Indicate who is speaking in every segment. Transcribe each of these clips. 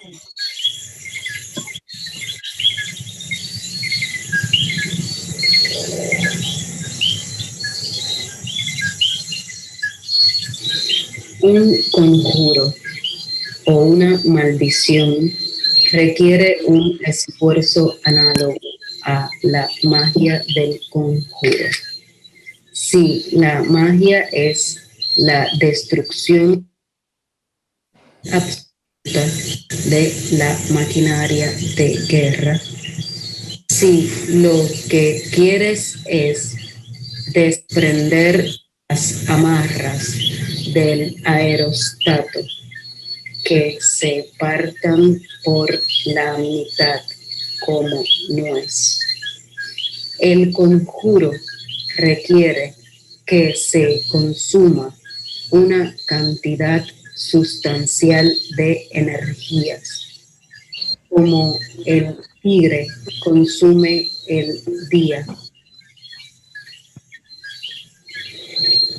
Speaker 1: Un conjuro o una maldición requiere un esfuerzo análogo a la magia del conjuro. Si la magia es la destrucción absoluta de la maquinaria de guerra, si lo que quieres es desprender las amarras del aerostato que se partan por la mitad como nuez. El conjuro requiere que se consuma una cantidad sustancial de energías, como el tigre consume el día.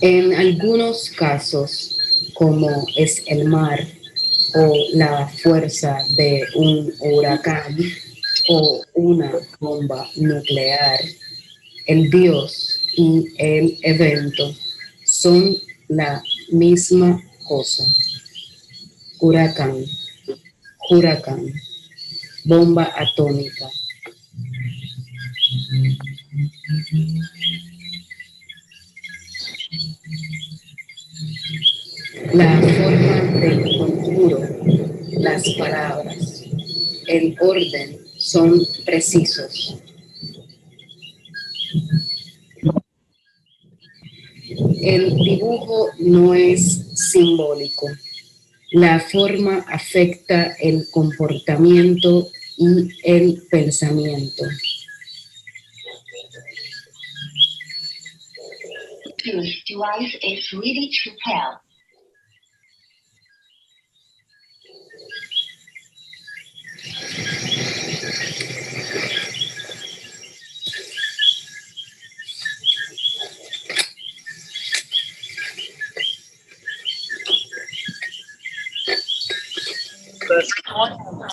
Speaker 1: En algunos casos, como es el mar o la fuerza de un huracán o una bomba nuclear, el dios y el evento son la misma cosa. Huracán, huracán, bomba atómica. La forma del conjuro, las palabras, el orden son precisos. El dibujo no es simbólico. La forma afecta el comportamiento y el pensamiento.
Speaker 2: This device is ready to pair.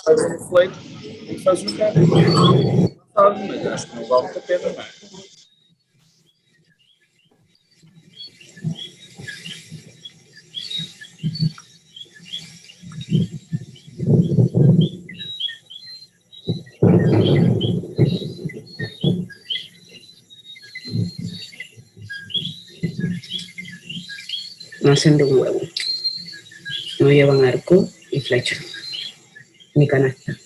Speaker 3: Faz um flake e faz um carro. Não sabe, mas acho que não vale muito a pena, não é?
Speaker 1: Nacen de un huevo. No llevan arco y flecha, ni canasta.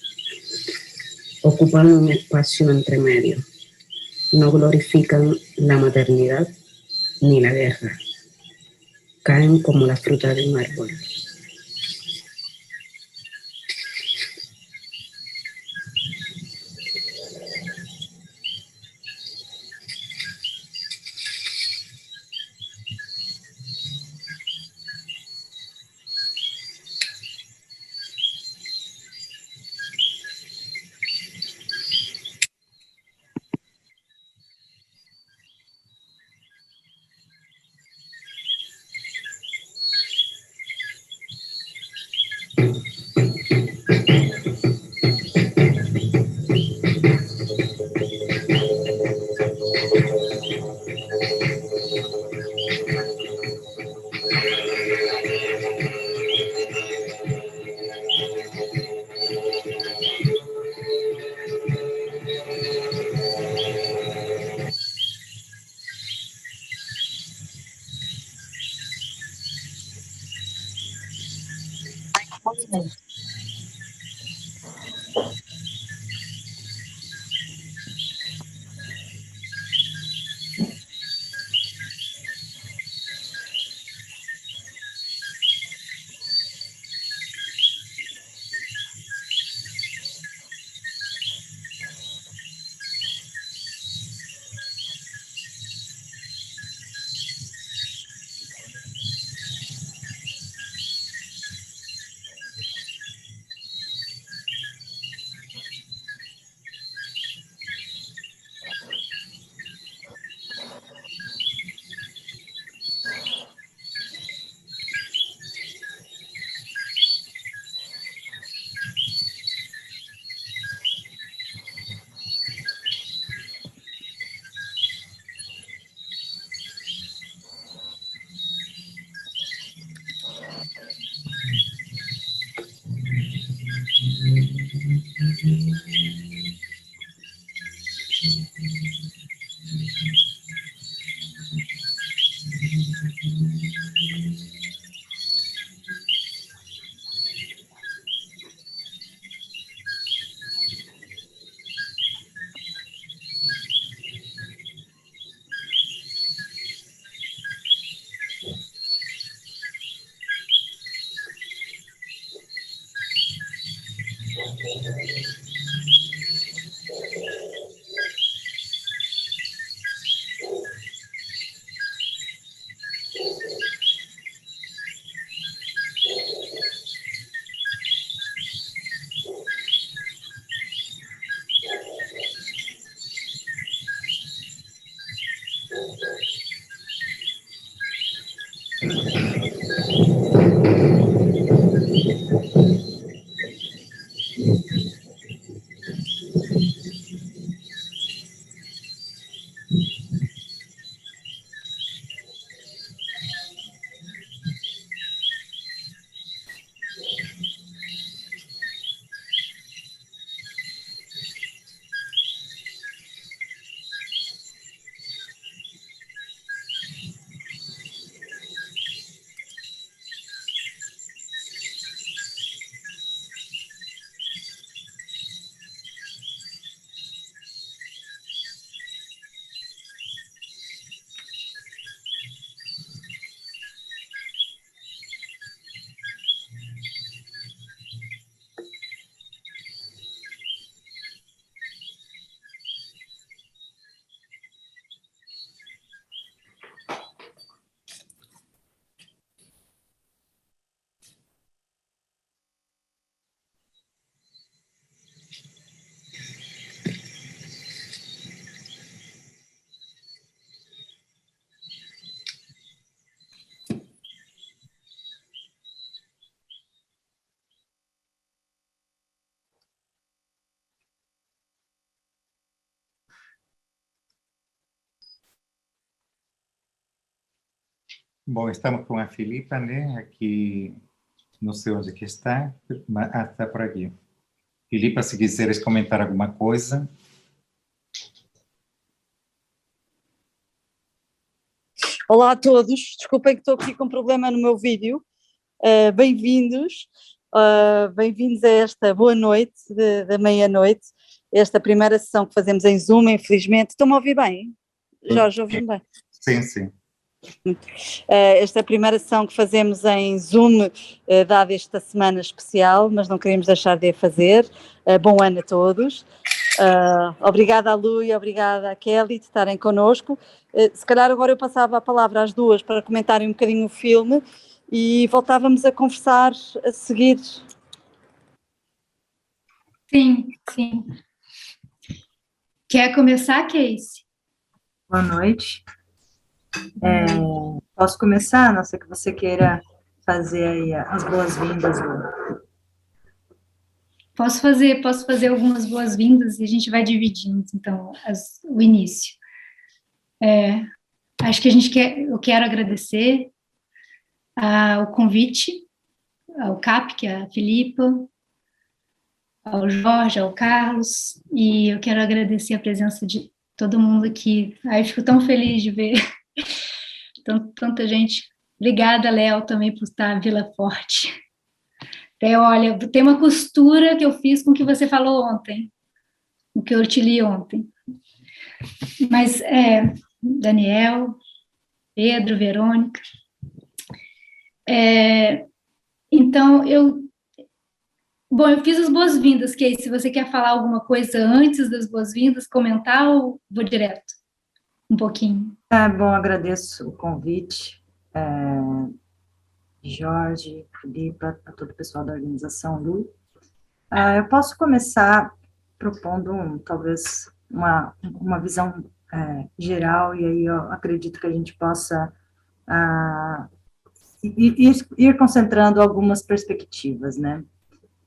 Speaker 1: Ocupan un espacio entre medio. No glorifican la maternidad ni la guerra. Caen como la fruta de un árbol.
Speaker 4: Bom, estamos com a Filipa, né? Aqui, não sei onde que está, mas está por aqui. Filipa, se quiseres comentar alguma coisa.
Speaker 5: Olá a todos, desculpem que estou aqui com um problema no meu vídeo. Bem-vindos, bem-vindos a esta boa noite da meia-noite, esta primeira sessão que fazemos em Zoom, infelizmente. Estão-me a ouvir bem? Jorge, ouve-me bem?
Speaker 4: Sim, sim.
Speaker 5: Esta primeira sessão que fazemos em Zoom, dada esta semana especial, mas não queríamos deixar de a fazer. Bom ano a todos. Obrigada à Lu e obrigada à Kelly de estarem connosco. Se calhar agora eu passava a palavra às duas para comentarem um bocadinho o filme e voltávamos a conversar a seguir.
Speaker 6: Sim, sim. Quer começar, Casey?
Speaker 7: Boa noite. Posso começar? A não ser que você queira fazer aí as boas-vindas.
Speaker 6: Posso fazer algumas boas-vindas e a gente vai dividindo, então, o início. Acho que eu quero agradecer o convite, ao CAP, que é a Filipa, ao Jorge, ao Carlos, e eu quero agradecer a presença de todo mundo aqui. Ai, fico tão feliz de ver tanta gente. Obrigada, Léo, também por estar Vila Forte. Olha, tem uma costura que eu fiz com o que você falou ontem, o que eu te li ontem. Mas, Daniel, Pedro, Verônica. Então, eu fiz as boas-vindas, que aí, se você quer falar alguma coisa antes das boas-vindas, comentar, ou vou direto? Um pouquinho.
Speaker 7: Bom, agradeço o convite. Jorge, Filipa, a todo o pessoal da organização, Lu. Eu posso começar propondo, talvez, uma visão geral, e aí eu acredito que a gente possa ir concentrando algumas perspectivas, né?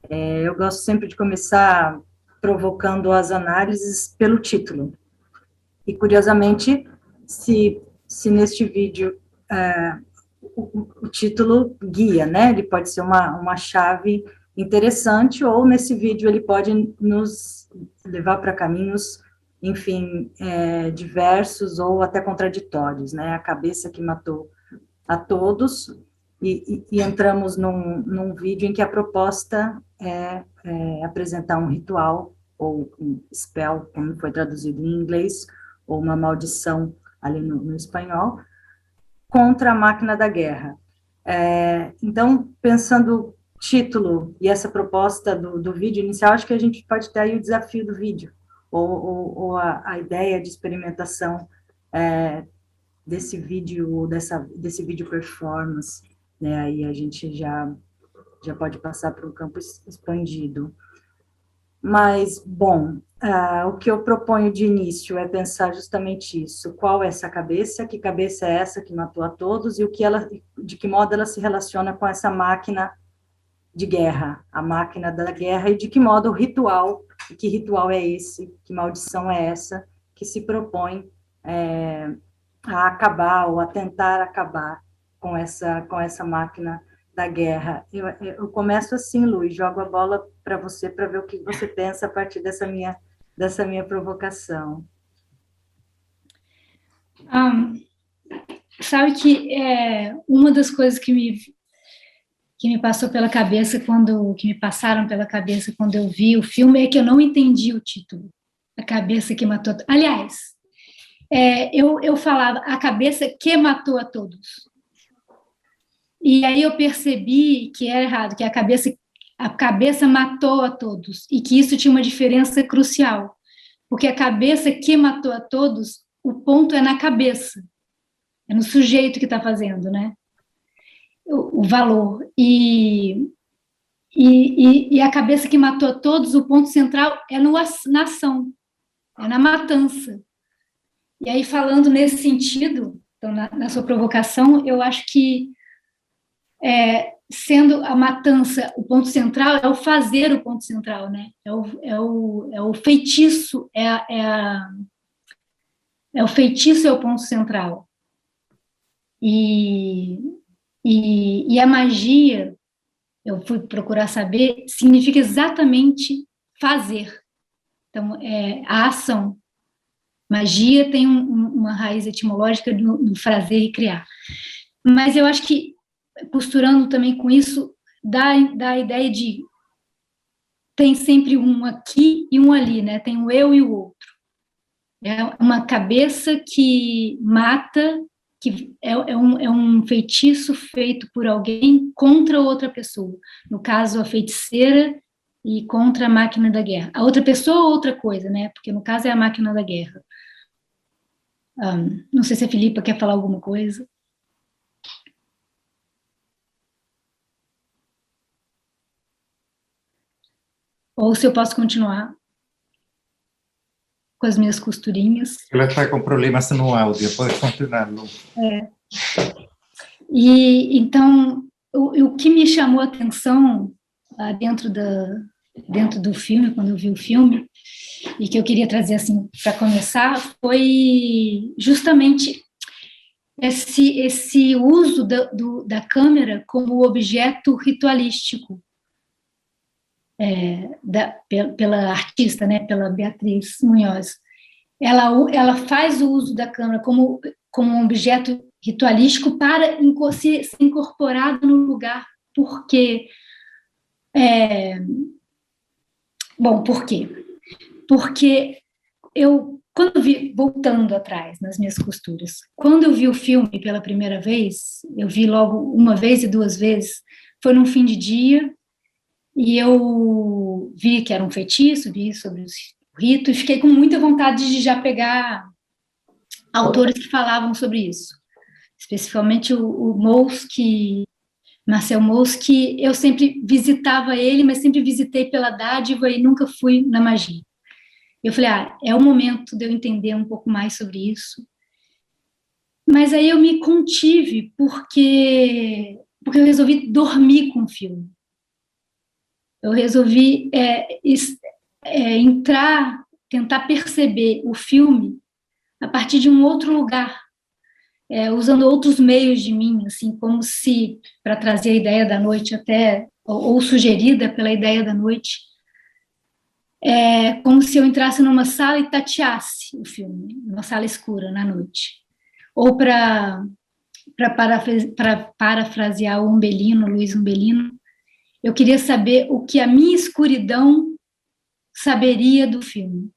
Speaker 7: Eu gosto sempre de começar provocando as análises pelo título. E, curiosamente, se neste vídeo o título guia, né? Ele pode ser uma chave interessante, ou nesse vídeo ele pode nos levar para caminhos, enfim, diversos ou até contraditórios, né? A cabeça que matou a todos, e entramos num vídeo em que a proposta é apresentar um ritual, ou um spell, como foi traduzido em inglês, ou uma maldição ali no espanhol, contra a máquina da guerra. Então, pensando título e essa proposta do vídeo inicial, acho que a gente pode ter aí o desafio do vídeo, ou a ideia de experimentação desse vídeo, desse vídeo performance, né? Aí a gente já pode passar para um campo expandido. Mas, bom, o que eu proponho de início é pensar justamente isso. Qual é essa cabeça? Que cabeça é essa que matou a todos? E de que modo ela se relaciona com essa máquina de guerra, a máquina da guerra, e de que modo o ritual, e que ritual é esse, que maldição é essa, que se propõe a acabar ou a tentar acabar com essa máquina da guerra. Eu começo assim, Luiz, jogo a bola para você, para ver o que você pensa a partir dessa minha provocação.
Speaker 6: Sabe que uma das coisas que me passou pela cabeça que me passaram pela cabeça quando eu vi o filme é que eu não entendi o título, A Cabeça que Matou. Aliás, eu falava A Cabeça que Matou a Todos. E aí eu percebi que era errado, que a cabeça matou a todos, e que isso tinha uma diferença crucial, porque a cabeça que matou a todos, o ponto é na cabeça, é no sujeito que está fazendo, né? O valor. E a cabeça que matou a todos, o ponto central é na ação, é na matança. E aí, falando nesse sentido, então, na sua provocação, eu acho que sendo a matança o ponto central, é o fazer o ponto central, né? É o feitiço, o feitiço é o ponto central. E a magia, eu fui procurar saber, significa exatamente fazer. Então, a ação. Magia tem uma raiz etimológica no fazer e criar. Mas eu acho que, costurando também com isso, dá a ideia de tem sempre um aqui e um ali, né? Tem o eu e o outro. É uma cabeça que mata, que é um feitiço feito por alguém contra outra pessoa. No caso, a feiticeira e contra a máquina da guerra. A outra pessoa ou outra coisa, né? Porque no caso é a máquina da guerra. Não sei se a Filipa quer falar alguma coisa. Ou se eu posso continuar com as minhas costurinhas.
Speaker 4: Ela está com problemas no áudio, pode continuar, Lu.
Speaker 6: E então, o que me chamou a atenção dentro do filme, quando eu vi o filme, e que eu queria trazer assim para começar, foi justamente esse uso da câmera como objeto ritualístico. Pela artista, né, pela Beatriz Munhoz. Ela faz o uso da câmera como um objeto ritualístico para ser incorporado no lugar. Por quê? Por quê? Porque quando eu vi, voltando atrás nas minhas costuras, quando eu vi o filme pela primeira vez, eu vi logo uma vez e duas vezes, foi num fim de dia, e eu vi que era um feitiço, vi sobre o rito, e fiquei com muita vontade de já pegar autores que falavam sobre isso. Especificamente o Mouske, Marcel Mouske, eu sempre visitava ele, mas sempre visitei pela dádiva e nunca fui na magia. Eu falei, é o momento de eu entender um pouco mais sobre isso. Mas aí eu me contive, porque eu resolvi dormir com o filme. Eu resolvi entrar, tentar perceber o filme a partir de um outro lugar, usando outros meios de mim, assim, como se, para trazer a ideia da noite até, ou sugerida pela ideia da noite, como se eu entrasse numa sala e tateasse o filme, numa sala escura, na noite. Ou para parafrasear o Umbelino, Luiz Umbelino, eu queria saber o que a minha escuridão saberia do filme.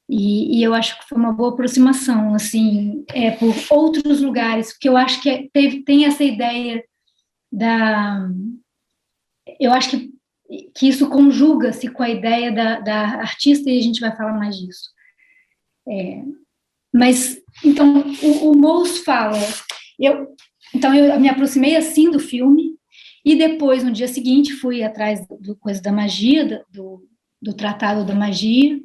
Speaker 6: E eu acho que foi uma boa aproximação, assim, por outros lugares, porque eu acho que tem essa ideia eu acho que isso conjuga-se com a ideia da artista, e a gente vai falar mais disso. Mas, então, o Mous fala, eu me aproximei assim do filme, e depois, no dia seguinte, fui atrás do coisa da magia, do Tratado da Magia,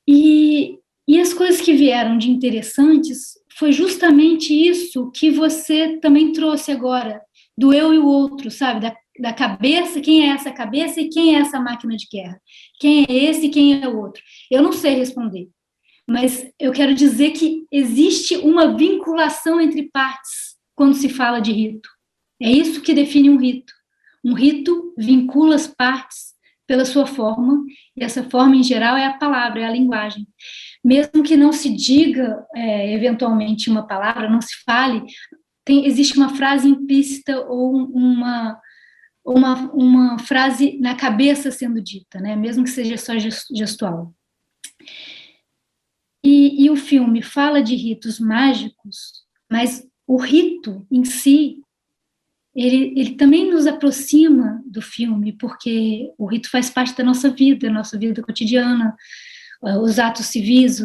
Speaker 6: e as coisas que vieram de interessantes foi justamente isso que você também trouxe agora, do eu e o outro, sabe? Da cabeça, quem é essa cabeça e quem é essa máquina de guerra? Quem é esse e quem é o outro? Eu não sei responder, mas eu quero dizer que existe uma vinculação entre partes quando se fala de rito. É isso que define um rito. Um rito vincula as partes pela sua forma, e essa forma, em geral, é a palavra, é a linguagem. Mesmo que não se diga, eventualmente, uma palavra, não se fale, existe uma frase implícita ou uma frase na cabeça sendo dita, né? Mesmo que seja só gestual. E o filme fala de ritos mágicos, mas o rito em si, ele também nos aproxima do filme, porque o rito faz parte da nossa vida cotidiana, os atos civis,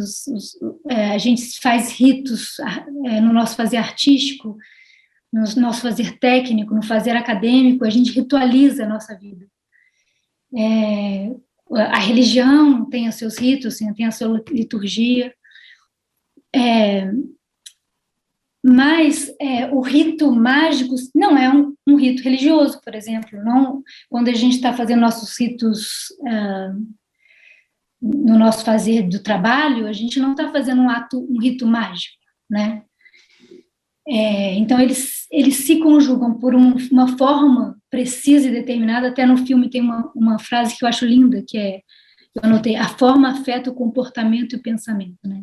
Speaker 6: a gente faz ritos no nosso fazer artístico, no nosso fazer técnico, no fazer acadêmico, a gente ritualiza a nossa vida. A religião tem os seus ritos, tem a sua liturgia, mas o rito mágico não é um rito religioso, por exemplo. Não, quando a gente está fazendo nossos ritos no nosso fazer do trabalho, a gente não está fazendo um rito mágico, né? Então, eles se conjugam por uma forma precisa e determinada. Até no filme tem uma frase que eu acho linda, que eu anotei: a forma afeta o comportamento e o pensamento, né?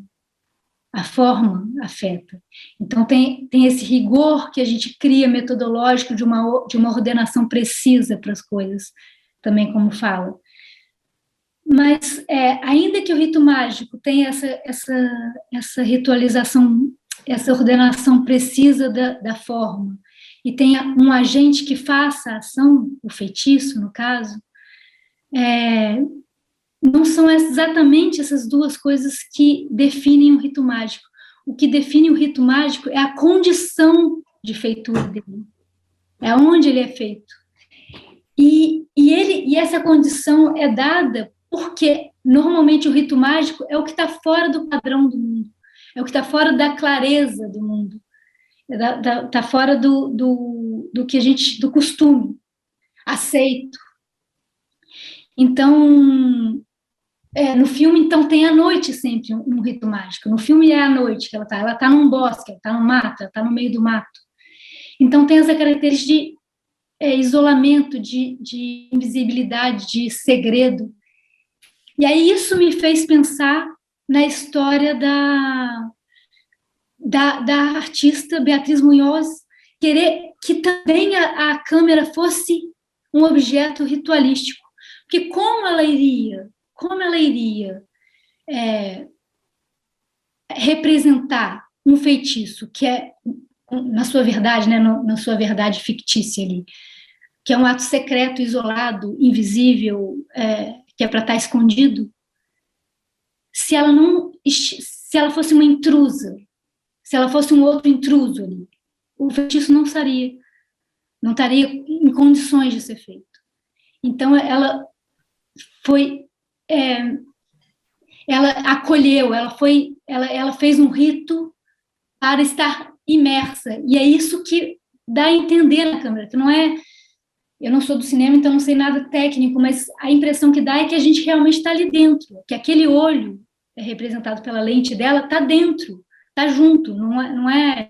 Speaker 6: A forma afeta. Então, tem esse rigor que a gente cria metodológico de uma ordenação precisa para as coisas, também como fala. Mas, ainda que o rito mágico tenha essa ritualização, essa ordenação precisa da forma, e tenha um agente que faça a ação, o feitiço, no caso, não são exatamente essas duas coisas que definem o rito mágico. O que define o rito mágico é a condição de feitura dele, é onde ele é feito. E essa condição é dada porque, normalmente, o rito mágico é o que está fora do padrão do mundo, é o que está fora da clareza do mundo, está fora do que do costume, aceito. Então, no filme, então, tem a noite sempre um rito mágico. No filme é a noite que ela está num bosque, ela está no mato, ela está no meio do mato. Então, tem essa característica de isolamento, de invisibilidade, de segredo. E aí isso me fez pensar na história da artista Beatriz Munhoz, querer que também a câmera fosse um objeto ritualístico. Porque como ela iria representar um feitiço que na sua verdade, né, na sua verdade fictícia ali, que é um ato secreto, isolado, invisível, que é para estar escondido, se ela fosse uma intrusa, se ela fosse um outro intruso ali, o feitiço não estaria em condições de ser feito. Então, ela acolheu, ela fez um rito para estar imersa, e é isso que dá a entender na câmera, que não é... Eu não sou do cinema, então não sei nada técnico, mas a impressão que dá é que a gente realmente está ali dentro, que aquele olho representado pela lente dela está dentro, está junto, não é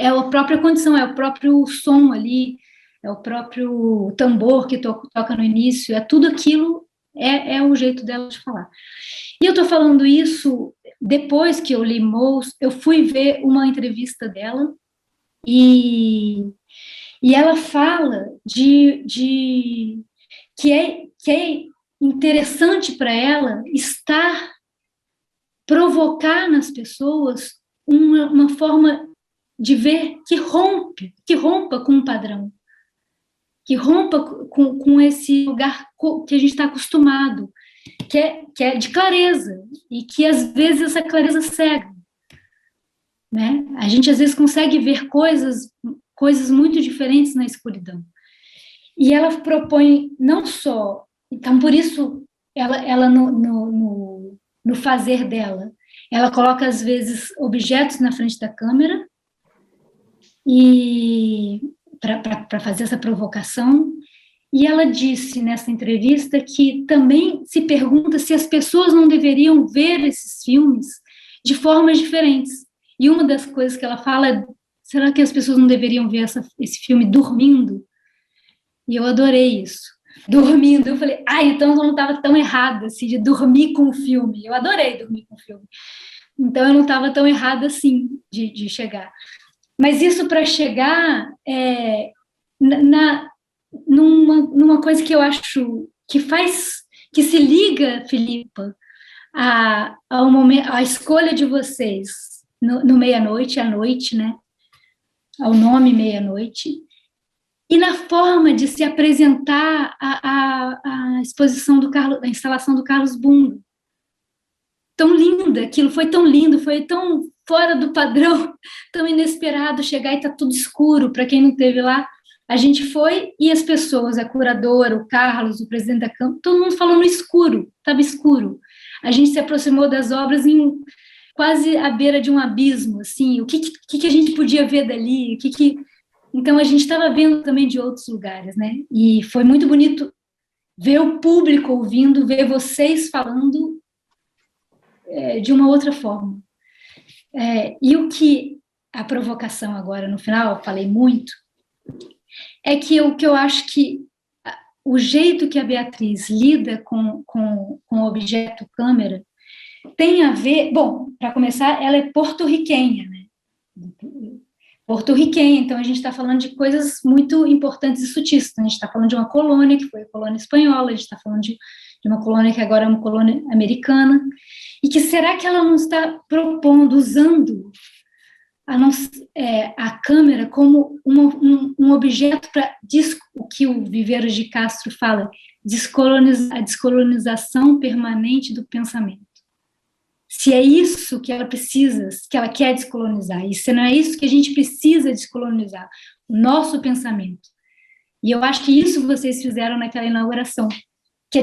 Speaker 6: a própria condição, é o próprio som ali, é o próprio tambor que toca no início, é tudo aquilo, é o jeito dela de falar. E eu estou falando isso depois que eu li Munhoz, eu fui ver uma entrevista dela, e ela fala que é interessante para ela provocar nas pessoas uma forma de ver que rompa com o padrão, que rompa com esse lugar que a gente está acostumado, que é de clareza, e que às vezes essa clareza cega, né? A gente às vezes consegue ver coisas muito diferentes na escuridão. E ela propõe não só... Então, por isso, ela no fazer dela, ela coloca, às vezes, objetos na frente da câmera e para fazer essa provocação. E ela disse nessa entrevista que também se pergunta se as pessoas não deveriam ver esses filmes de formas diferentes. E uma das coisas que ela fala é, será que as pessoas não deveriam ver esse filme dormindo? E eu adorei isso. Dormindo. Eu falei, então eu não estava tão errada assim, de dormir com o filme. Eu adorei dormir com o filme. Então eu não estava tão errada assim de chegar. Mas isso para chegar numa coisa que eu acho que se liga, Filipa, ao momento, à escolha de vocês no meia-noite, à noite, né? Ao nome meia-noite, e na forma de se apresentar a exposição a instalação do Carlos Bunda. Tão linda, aquilo foi tão lindo, foi tão fora do padrão, tão inesperado chegar e tá tudo escuro. Para quem não esteve lá, a gente foi e as pessoas, a curadora, o Carlos, o presidente da Câmara, todo mundo falou no escuro, estava escuro. A gente se aproximou das obras quase à beira de um abismo, assim, o que a gente podia ver dali, Então, a gente estava vendo também de outros lugares, né? E foi muito bonito ver o público ouvindo, ver vocês falando de uma outra forma. E o que a provocação agora, no final, eu falei muito, é que o que eu acho que o jeito que a Beatriz lida com o objeto câmera tem a ver... Bom, para começar, ela é porto-riquenha, né? Porto-riquenha, então a gente está falando de coisas muito importantes e sutis. A gente está falando de uma colônia, que foi a colônia espanhola, a gente está falando de uma colônia que agora é uma colônia americana, e que será que ela não está propondo, usando a câmera como um objeto para o que o Viveiros de Castro fala, a descolonização permanente do pensamento. Se é isso que ela precisa, que ela quer descolonizar, e se não é isso que a gente precisa descolonizar, o nosso pensamento. E eu acho que isso vocês fizeram naquela inauguração, que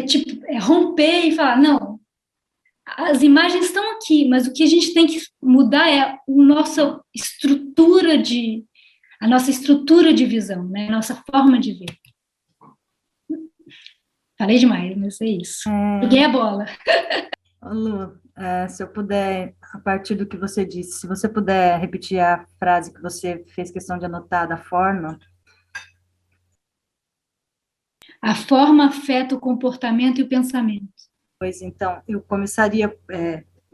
Speaker 6: é romper e falar, não, as imagens estão aqui, mas o que a gente tem que mudar é a nossa estrutura de visão, né? A nossa forma de ver. Falei demais, mas é isso. Peguei a bola.
Speaker 7: Lu, se eu puder, a partir do que você disse, se você puder repetir a frase que você fez questão de anotar da forma.
Speaker 6: A forma afeta o comportamento e o pensamento.
Speaker 7: Pois então, eu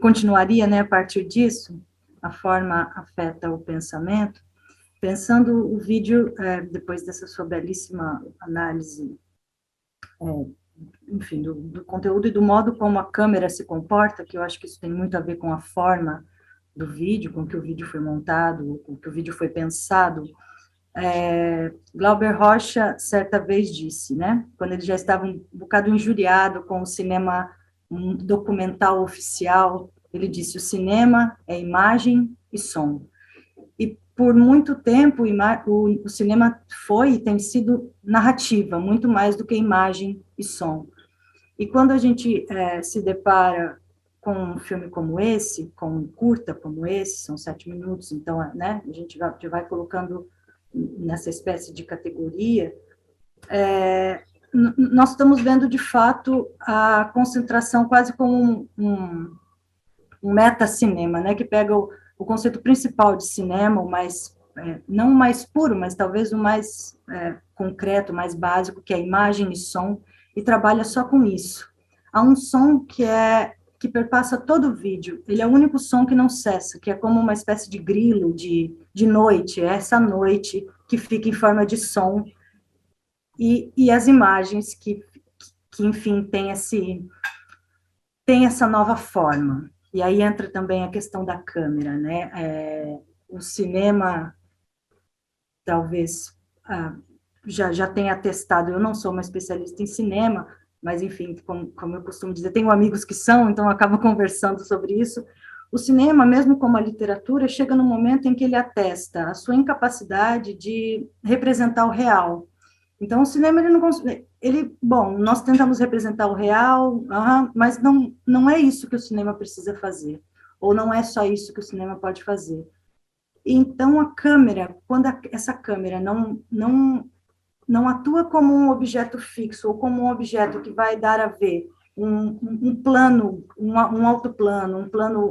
Speaker 7: continuaria, né, a partir disso, a forma afeta o pensamento, pensando o vídeo, depois dessa sua belíssima análise, enfim, do conteúdo e do modo como a câmera se comporta, que eu acho que isso tem muito a ver com a forma do vídeo, com que o vídeo foi montado, com que o vídeo foi pensado. Glauber Rocha, certa vez, disse, né, quando ele já estava um bocado injuriado com o cinema documental oficial, ele disse, o cinema é imagem e som. E por muito tempo o cinema foi e tem sido narrativa, muito mais do que imagem e som. E quando a gente se depara com um filme como esse, com um curta como esse, são 7 minutos, então, né, a gente já vai colocando nessa espécie de categoria, nós estamos vendo, de fato, a concentração quase como um meta-cinema, né, que pega o conceito principal de cinema, o mais, não o mais puro, mas talvez o mais concreto, mais básico, que é imagem e som, e trabalha só com isso. Há um som que perpassa todo o vídeo, ele é o único som que não cessa, que é como uma espécie de grilo de noite, é essa noite que fica em forma de som, e as imagens que enfim, tem essa nova forma. E aí entra também a questão da câmera, né? O cinema, talvez, já tenha testado, eu não sou uma especialista em cinema, mas, enfim, como eu costumo dizer, tenho amigos que são, então eu acabo conversando sobre isso. O cinema, mesmo como a literatura, chega num momento em que ele atesta a sua incapacidade de representar o real. Então, o cinema, ele não consegue... Bom, nós tentamos representar o real, mas não é isso que o cinema precisa fazer. Ou não é só isso que o cinema pode fazer. Então, a câmera, quando essa câmera não atua como um objeto fixo, ou como um objeto que vai dar a ver um plano, um alto plano, um plano,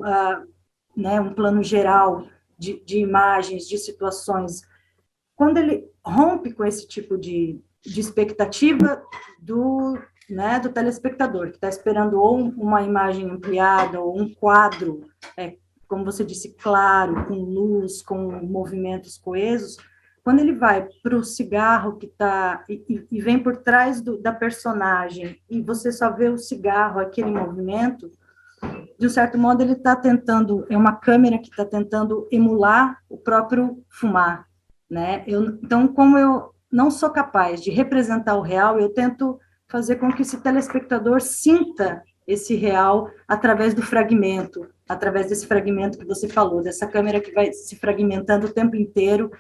Speaker 7: né, um plano geral de imagens, de situações. Quando ele rompe com esse tipo de expectativa né, do telespectador, que está esperando ou uma imagem ampliada, ou um quadro, como você disse, claro, com luz, com movimentos coesos, quando ele vai para o cigarro que está e vem por trás da personagem, e você só vê o cigarro, aquele movimento, de um certo modo ele está tentando, é uma câmera que está tentando emular o próprio fumar, né? Então, como eu não sou capaz de representar o real, eu tento fazer com que esse telespectador sinta esse real através do fragmento, através desse fragmento que você falou, dessa câmera que vai se fragmentando o tempo inteiro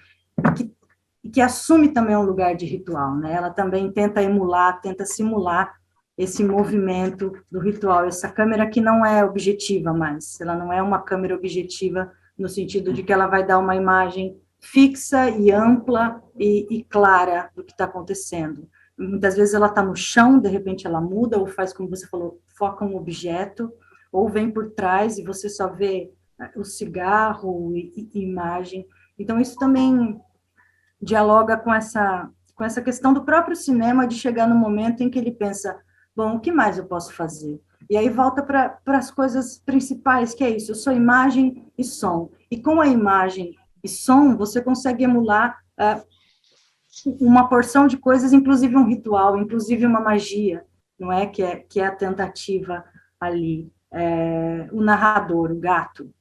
Speaker 7: e que assume também um lugar de ritual, né? Ela também tenta emular, tenta simular esse movimento do ritual, essa câmera que não é objetiva mais, ela não é uma câmera objetiva no sentido de que ela vai dar uma imagem fixa e ampla e clara do que está acontecendo. Muitas vezes ela está no chão, de repente ela muda, ou faz, como você falou, foca um objeto, ou vem por trás e você só vê o cigarro e imagem. Então, isso também dialoga com essa questão do próprio cinema, de chegar no momento em que ele pensa, bom, o que mais eu posso fazer? E aí volta para as coisas principais, que é isso, eu sou imagem e som. E com a imagem e som, você consegue emular uma porção de coisas, inclusive um ritual, inclusive uma magia, não é? Que é a tentativa ali. O narrador, o gato,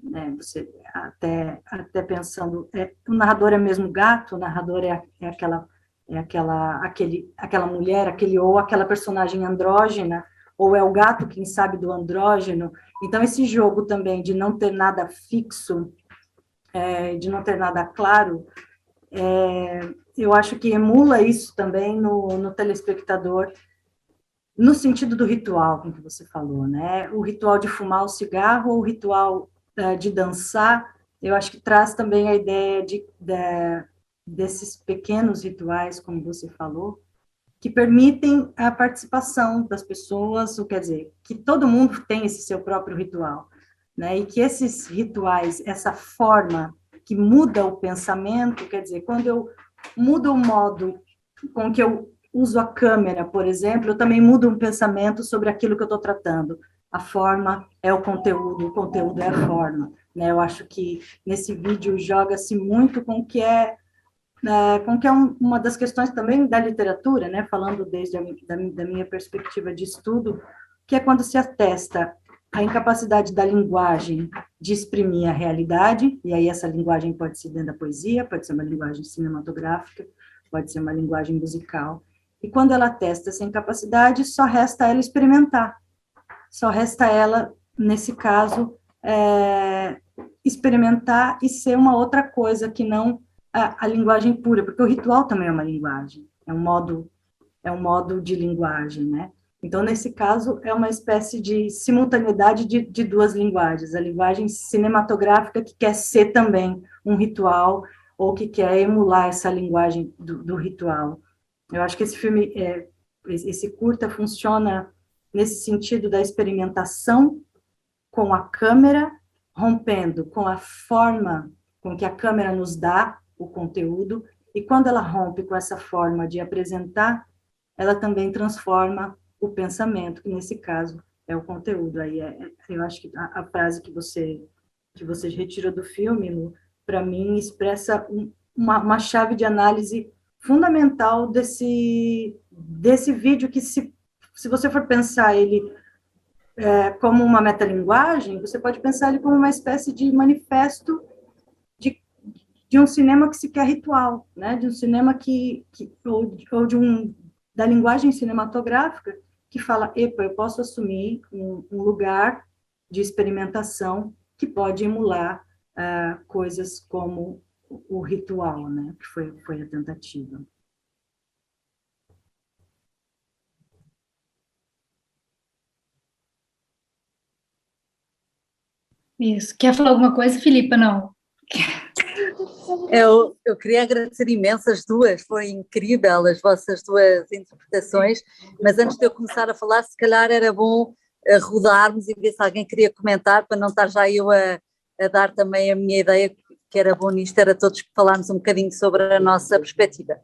Speaker 7: né? Você até pensando, o narrador é mesmo gato, o narrador é aquela mulher, ou aquela personagem andrógena, ou é o gato, quem sabe, do andrógeno. Então, esse jogo também de não ter nada fixo, de não ter nada claro, eu acho que emula isso também no telespectador, no sentido do ritual, como você falou, né? O ritual de fumar o cigarro, ou o ritual de dançar, eu acho que traz também a ideia desses pequenos rituais, como você falou, que permitem a participação das pessoas, ou quer dizer, que todo mundo tem esse seu próprio ritual, né? E que esses rituais, essa forma que muda o pensamento, quer dizer, quando eu mudo o modo com que eu uso a câmera, por exemplo, eu também mudo um pensamento sobre aquilo que eu estou tratando. A forma é o conteúdo é a forma, né? Eu acho que nesse vídeo joga-se muito com o que é uma das questões também da literatura, né? Falando desde da minha perspectiva de estudo, que é quando se atesta a incapacidade da linguagem de exprimir a realidade, e aí essa linguagem pode ser dentro da poesia, pode ser uma linguagem cinematográfica, pode ser uma linguagem musical, e quando ela atesta essa incapacidade, só resta ela experimentar, só resta ela, nesse caso, experimentar e ser uma outra coisa que não a linguagem pura, porque o ritual também é uma linguagem, é um modo de linguagem, né? Então, nesse caso, é uma espécie de simultaneidade de duas linguagens, a linguagem cinematográfica, que quer ser também um ritual, ou que quer emular essa linguagem do ritual. Eu acho que esse filme, esse curta, funciona nesse sentido da experimentação com a câmera, rompendo com a forma com que a câmera nos dá o conteúdo, e quando ela rompe com essa forma de apresentar, ela também transforma o pensamento, que nesse caso é o conteúdo. Aí eu acho que a frase que você retirou do filme, para mim, expressa uma chave de análise fundamental desse vídeo, que se você for pensar ele como uma metalinguagem, você pode pensar ele como uma espécie de manifesto de um cinema que se quer ritual, né? De um cinema ou da linguagem cinematográfica, que fala, epa, eu posso assumir um lugar de experimentação que pode emular coisas como o ritual, né? Que foi a tentativa.
Speaker 6: Isso. Quer falar alguma coisa, Filipa? Não.
Speaker 5: Eu queria agradecer imenso as duas, foi incrível as vossas duas interpretações, mas antes de eu começar a falar, se calhar era bom rodarmos e ver se alguém queria comentar, para não estar já eu a dar também a minha ideia, que era bom nisto, era todos falarmos um bocadinho sobre a nossa perspectiva.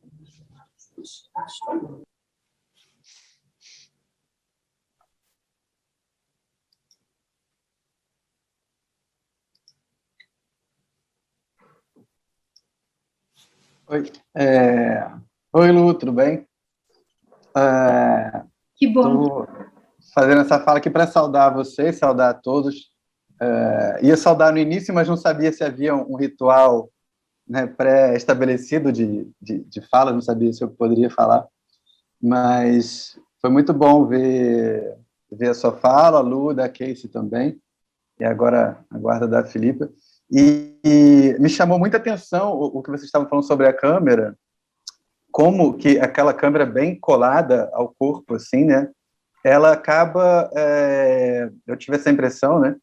Speaker 8: Oi, Oi, Lu, tudo bem?
Speaker 6: Que bom.
Speaker 8: Estou fazendo essa fala aqui para saudar vocês, saudar a todos. Ia saudar no início, mas não sabia se havia um ritual, né, pré-estabelecido de fala, não sabia se eu poderia falar. Mas foi muito bom ver a sua fala, a Lu, da Casey também, e agora a guarda da Filipa. E me chamou muita atenção o que vocês estavam falando sobre a câmera, como que aquela câmera bem colada ao corpo, assim, né? Ela acaba, eu tive essa impressão, né?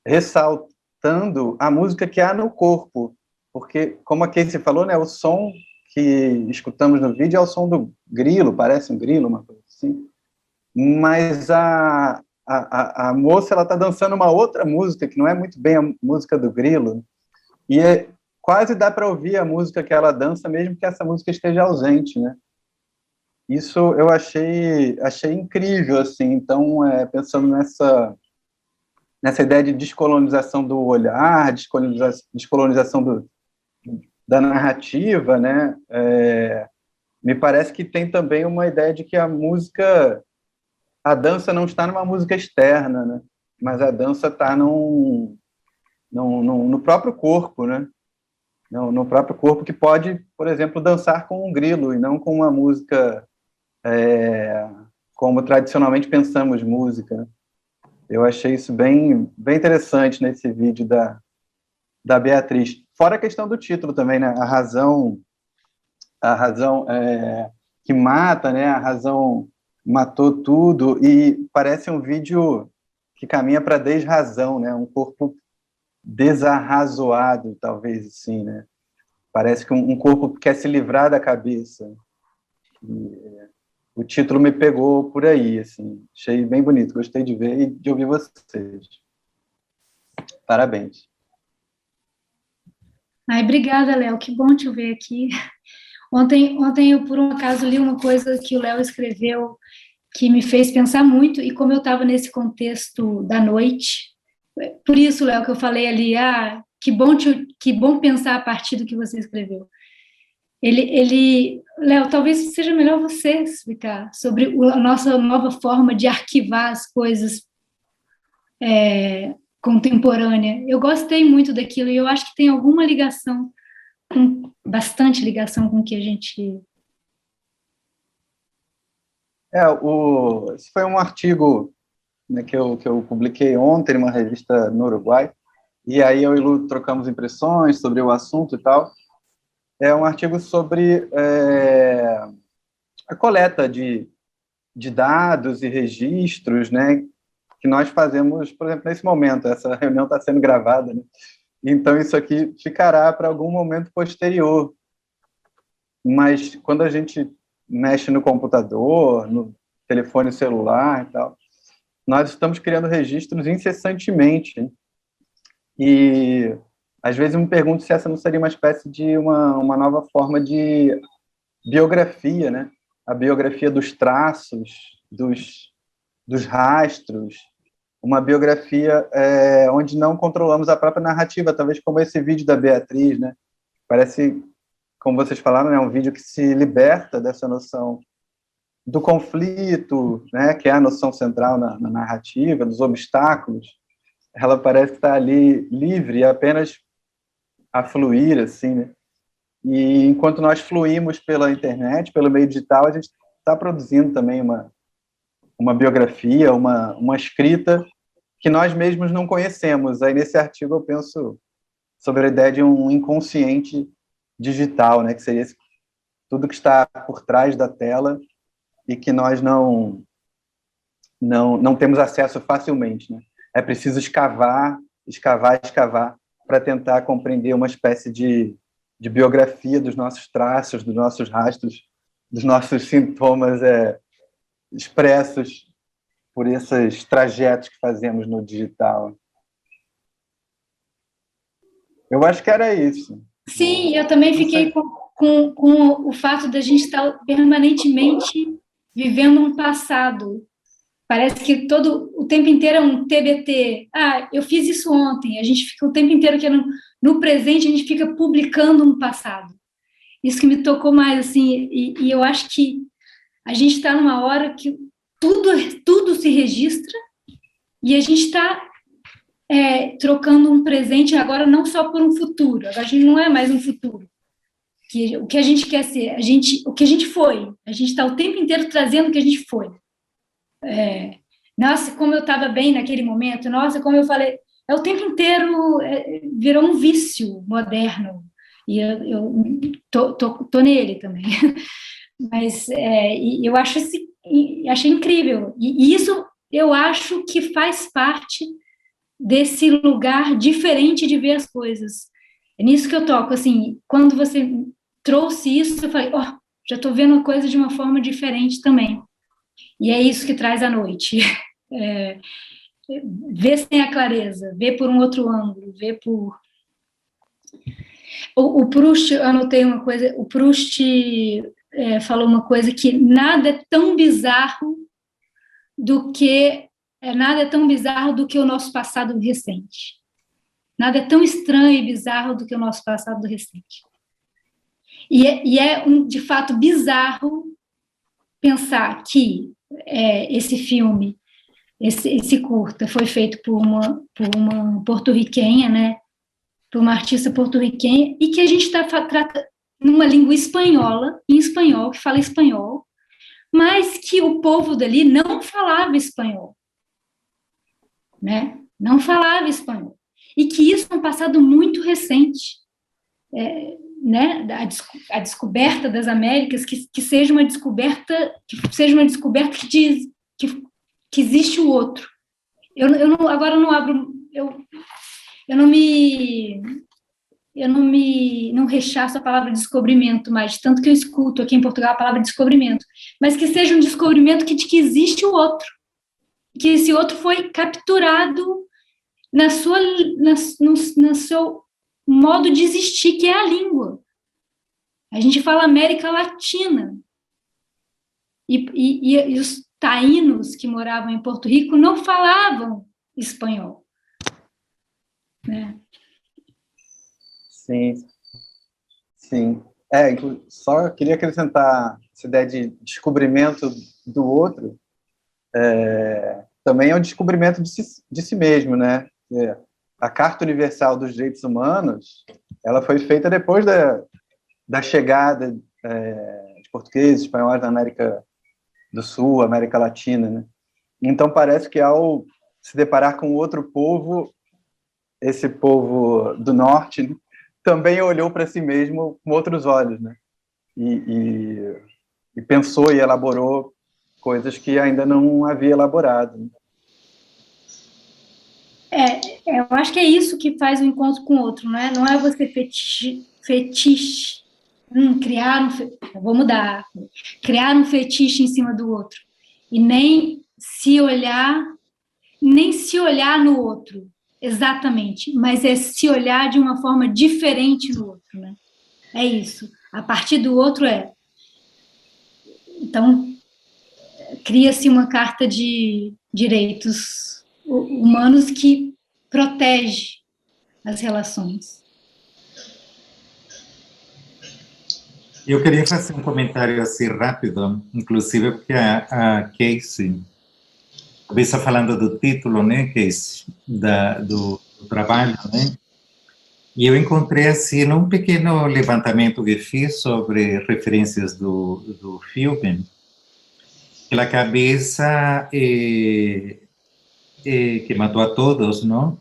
Speaker 8: Ressaltando a música que há no corpo, porque, como a Casey falou, né? O som que escutamos no vídeo é o som do grilo, parece um grilo, uma coisa assim. Mas a moça, ela está dançando uma outra música, que não é muito bem a música do grilo, e quase dá para ouvir a música que ela dança, mesmo que essa música esteja ausente, né? Isso eu achei incrível, assim. Então, pensando nessa ideia de descolonização do olhar, descolonização da narrativa, né? Me parece que tem também uma ideia de que a dança não está numa música externa, né? Mas a dança está no próprio corpo, né? No próprio corpo, que pode, por exemplo, dançar com um grilo e não com uma música como tradicionalmente pensamos música, né? Eu achei isso bem, bem interessante nesse vídeo da Beatriz. Fora a questão do título também, né? A razão que mata, né? A razão matou tudo, e parece um vídeo que caminha para a desrazão, né? Um corpo desarrazoado, talvez, assim, né? Parece que um corpo quer se livrar da cabeça. E, o título me pegou por aí, assim. Achei bem bonito, gostei de ver e de ouvir vocês. Parabéns.
Speaker 6: Ai, obrigada, Léo. Que bom te ver aqui. Ontem eu, por um acaso, li uma coisa que o Léo escreveu que me fez pensar muito, e como eu estava nesse contexto da noite, por isso, Léo, que eu falei ali, que bom pensar a partir do que você escreveu. Léo, talvez seja melhor você explicar sobre a nossa nova forma de arquivar as coisas contemporânea. Eu gostei muito daquilo e eu acho que tem alguma ligação, bastante ligação com o que a gente...
Speaker 8: Esse foi um artigo, né, que eu publiquei ontem numa revista no Uruguai, e aí eu e o Lu trocamos impressões sobre o assunto e tal. É um artigo sobre a coleta de dados e registros, né, que nós fazemos, por exemplo, nesse momento. Essa reunião está sendo gravada, né? Então isso aqui ficará para algum momento posterior. Mas quando a gente mexe no computador, no telefone celular e tal, nós estamos criando registros incessantemente, né? E às vezes eu me pergunto se essa não seria uma espécie de uma nova forma de biografia, né? A biografia dos traços, dos rastros, uma biografia onde não controlamos a própria narrativa, talvez como esse vídeo da Beatriz, né? Parece, como vocês falaram, é um vídeo que se liberta dessa noção do conflito, né? Que é a noção central na narrativa, dos obstáculos. Ela parece estar ali livre, apenas a fluir, assim, né? E enquanto nós fluímos pela internet, pelo meio digital, a gente está produzindo também uma biografia, uma escrita que nós mesmos não conhecemos. Aí nesse artigo eu penso sobre a ideia de um inconsciente digital, né, que seria tudo que está por trás da tela e que nós não temos acesso facilmente, né? É preciso escavar escavar, para tentar compreender uma espécie de biografia dos nossos traços, dos nossos rastros, dos nossos sintomas expressos por esses trajetos que fazemos no digital. Eu acho que era isso.
Speaker 6: Sim, eu também fiquei com o fato da gente estar permanentemente vivendo um passado. Parece que o tempo inteiro é um TBT. Ah, eu fiz isso ontem. A gente fica o tempo inteiro que no presente a gente fica publicando um passado. Isso que me tocou mais, assim, e eu acho que a gente está numa hora que tudo se registra e a gente está trocando um presente agora não só por um futuro. Agora a gente não é mais um futuro. O que a gente quer ser, o que a gente foi. A gente está o tempo inteiro trazendo o que a gente foi. Nossa, como eu estava bem naquele momento. Nossa, como eu falei. O tempo inteiro virou um vício moderno. E eu tô nele também. Mas eu achei incrível. E isso eu acho que faz parte desse lugar diferente de ver as coisas. É nisso que eu toco, assim, quando você trouxe isso, eu falei, já estou vendo a coisa de uma forma diferente também. E é isso que traz a noite. Ver sem a clareza, ver por um outro ângulo, ver por... O Proust, eu anotei uma coisa, o Proust falou uma coisa que nada é tão bizarro do que o nosso passado recente. Nada é tão estranho e bizarro do que o nosso passado recente. E é de fato bizarro pensar que esse filme, esse curta, foi feito por uma porto-riquenha, né? Por uma artista porto-riquenha, e que a gente está tratando numa língua espanhola, em espanhol, que fala espanhol, mas que o povo dali não falava espanhol. Né? Não falava espanhol. E que isso é um passado muito recente. Né? A descoberta das Américas, que seja uma descoberta que diz que existe o outro. Agora eu não abro... Eu não rechaço a palavra descobrimento mais, tanto que eu escuto aqui em Portugal a palavra descobrimento, mas que seja um descobrimento de que existe o outro, que esse outro foi capturado no seu modo de existir, que é a língua. A gente fala América Latina, e os taínos que moravam em Porto Rico não falavam espanhol. Né?
Speaker 8: Sim. Só queria acrescentar essa ideia de descobrimento do outro, também é um descobrimento de si mesmo, né? A Carta Universal dos Direitos Humanos, ela foi feita depois da chegada de portugueses, espanhóis na América do Sul, América Latina, né? Então parece que ao se deparar com outro povo, esse povo do norte, né, também olhou para si mesmo com outros olhos, né? E pensou e elaborou coisas que ainda não havia elaborado. Né?
Speaker 6: Eu acho que é isso que faz o encontro com o outro, não é? Não é você vou mudar, criar um fetiche em cima do outro, e nem se olhar no outro, exatamente, mas é se olhar de uma forma diferente no outro, né? É isso. A partir do outro Então, cria-se uma carta de direitos humanos que protege as relações.
Speaker 4: Eu queria fazer um comentário assim rápido, inclusive porque a Casey começa falando do título, né, Casey, do trabalho, né? E eu encontrei assim um pequeno levantamento que fiz sobre referências do filme, pela cabeça que matou a todos, não?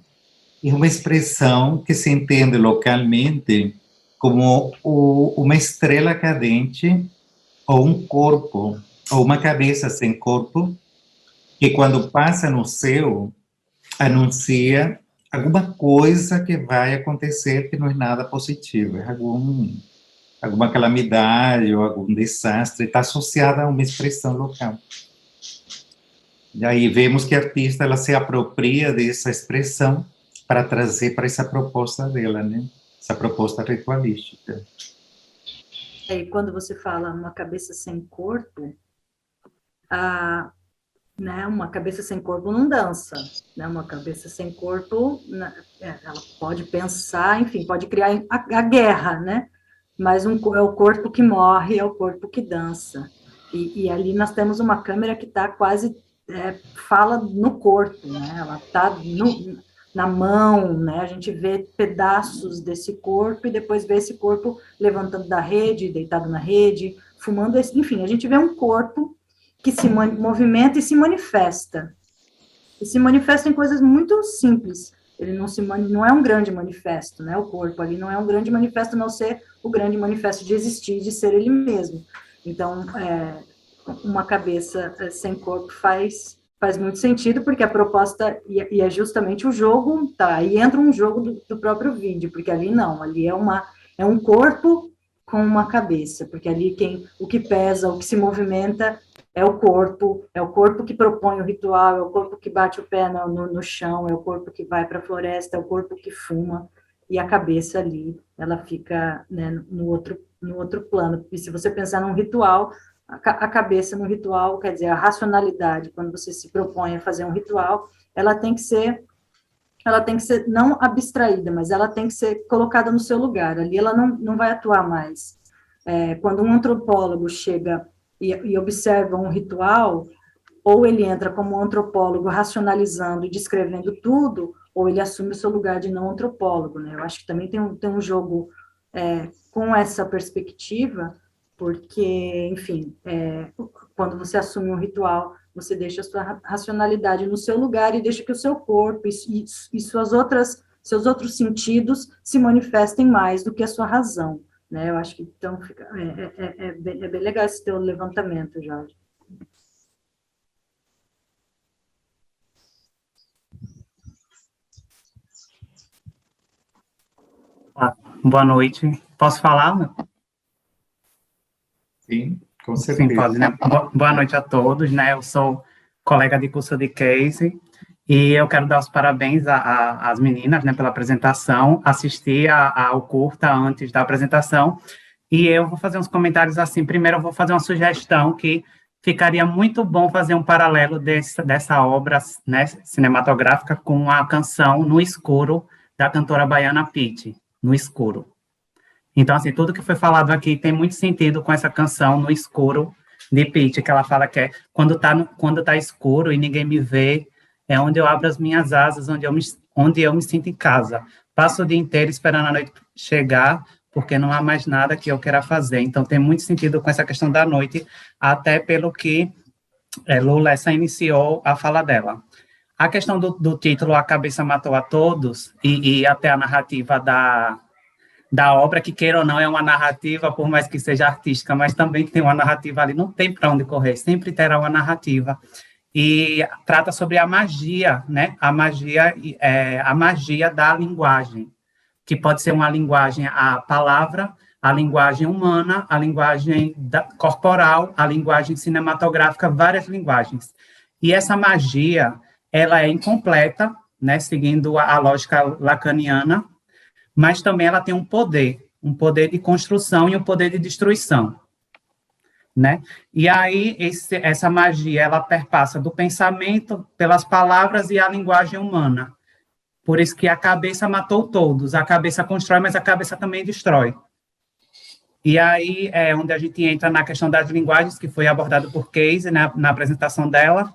Speaker 4: É uma expressão que se entende localmente como uma estrela cadente ou um corpo, ou uma cabeça sem corpo, que quando passa no céu, anuncia alguma coisa que vai acontecer que não é nada positivo, é alguma calamidade ou algum desastre, está associada a uma expressão local. E aí vemos que a artista ela se apropria dessa expressão para trazer para essa proposta dela, né? Essa proposta ritualística.
Speaker 7: E quando você fala uma cabeça sem corpo, né, uma cabeça sem corpo não dança, né? Uma cabeça sem corpo, ela pode pensar, enfim, pode criar a guerra, né? Mas é o corpo que morre, é o corpo que dança. E ali nós temos uma câmera que está quase, fala no corpo, né? Ela está na mão, né? A gente vê pedaços desse corpo e depois vê esse corpo levantando da rede, deitado na rede, fumando, enfim, a gente vê um corpo que se movimenta e se manifesta. E se manifesta em coisas muito simples. Ele não é um grande manifesto, né? O corpo ali não é um grande manifesto, a não ser o grande manifesto de existir, de ser ele mesmo. Então, uma cabeça sem corpo faz muito sentido, porque a proposta, e é justamente o jogo, tá? Aí entra um jogo do próprio vídeo, porque ali não, ali é um corpo com uma cabeça, porque ali o que pesa, o que se movimenta é o corpo que propõe o ritual, é o corpo que bate o pé no chão, é o corpo que vai para a floresta, é o corpo que fuma, e a cabeça ali, ela fica, né, no outro plano. E se você pensar num ritual, a cabeça no ritual, quer dizer, a racionalidade, quando você se propõe a fazer um ritual, ela tem que ser não abstraída, mas ela tem que ser colocada no seu lugar, ali ela não vai atuar mais. Quando um antropólogo chega e observa um ritual, ou ele entra como um antropólogo racionalizando e descrevendo tudo, ou ele assume o seu lugar de não antropólogo, né? Eu acho que também tem um jogo com essa perspectiva, porque, enfim, quando você assume um ritual, você deixa a sua racionalidade no seu lugar e deixa que o seu corpo e seus outros sentidos se manifestem mais do que a sua razão, né? Eu acho que, então, é bem legal esse teu levantamento, Jorge.
Speaker 9: Boa noite. Posso falar, né?
Speaker 4: Sim, com certeza.
Speaker 9: Sim, pode, né? Boa noite a todos, né? Eu sou colega de curso de Casey e eu quero dar os parabéns às meninas, né, pela apresentação. Assisti ao curta antes da apresentação e eu vou fazer uns comentários assim. Primeiro, eu vou fazer uma sugestão que ficaria muito bom fazer um paralelo dessa obra, né, cinematográfica com a canção No Escuro, da cantora baiana Pitty, No Escuro. Então, assim, tudo que foi falado aqui tem muito sentido com essa canção No Escuro, de Pitty, que ela fala que é quando tá escuro e ninguém me vê, é onde eu abro as minhas asas, onde eu me sinto em casa. Passo o dia inteiro esperando a noite chegar, porque não há mais nada que eu queira fazer. Então, tem muito sentido com essa questão da noite, até pelo que Lula essa iniciou a fala dela. A questão do título A Cabeça Matou a Todos, e até a narrativa da obra, que queira ou não é uma narrativa, por mais que seja artística, mas também tem uma narrativa ali, não tem para onde correr, sempre terá uma narrativa. E trata sobre a magia, né? A magia da linguagem, que pode ser uma linguagem, a palavra, a linguagem humana, a linguagem corporal, a linguagem cinematográfica, várias linguagens. E essa magia, ela é incompleta, né? Seguindo a lógica lacaniana, mas também ela tem um poder de construção e um poder de destruição, né? E aí, essa magia, ela perpassa do pensamento, pelas palavras e a linguagem humana. Por isso que a cabeça matou todos. A cabeça constrói, mas a cabeça também destrói. E aí é onde a gente entra na questão das linguagens, que foi abordado por Casey, né, na apresentação dela.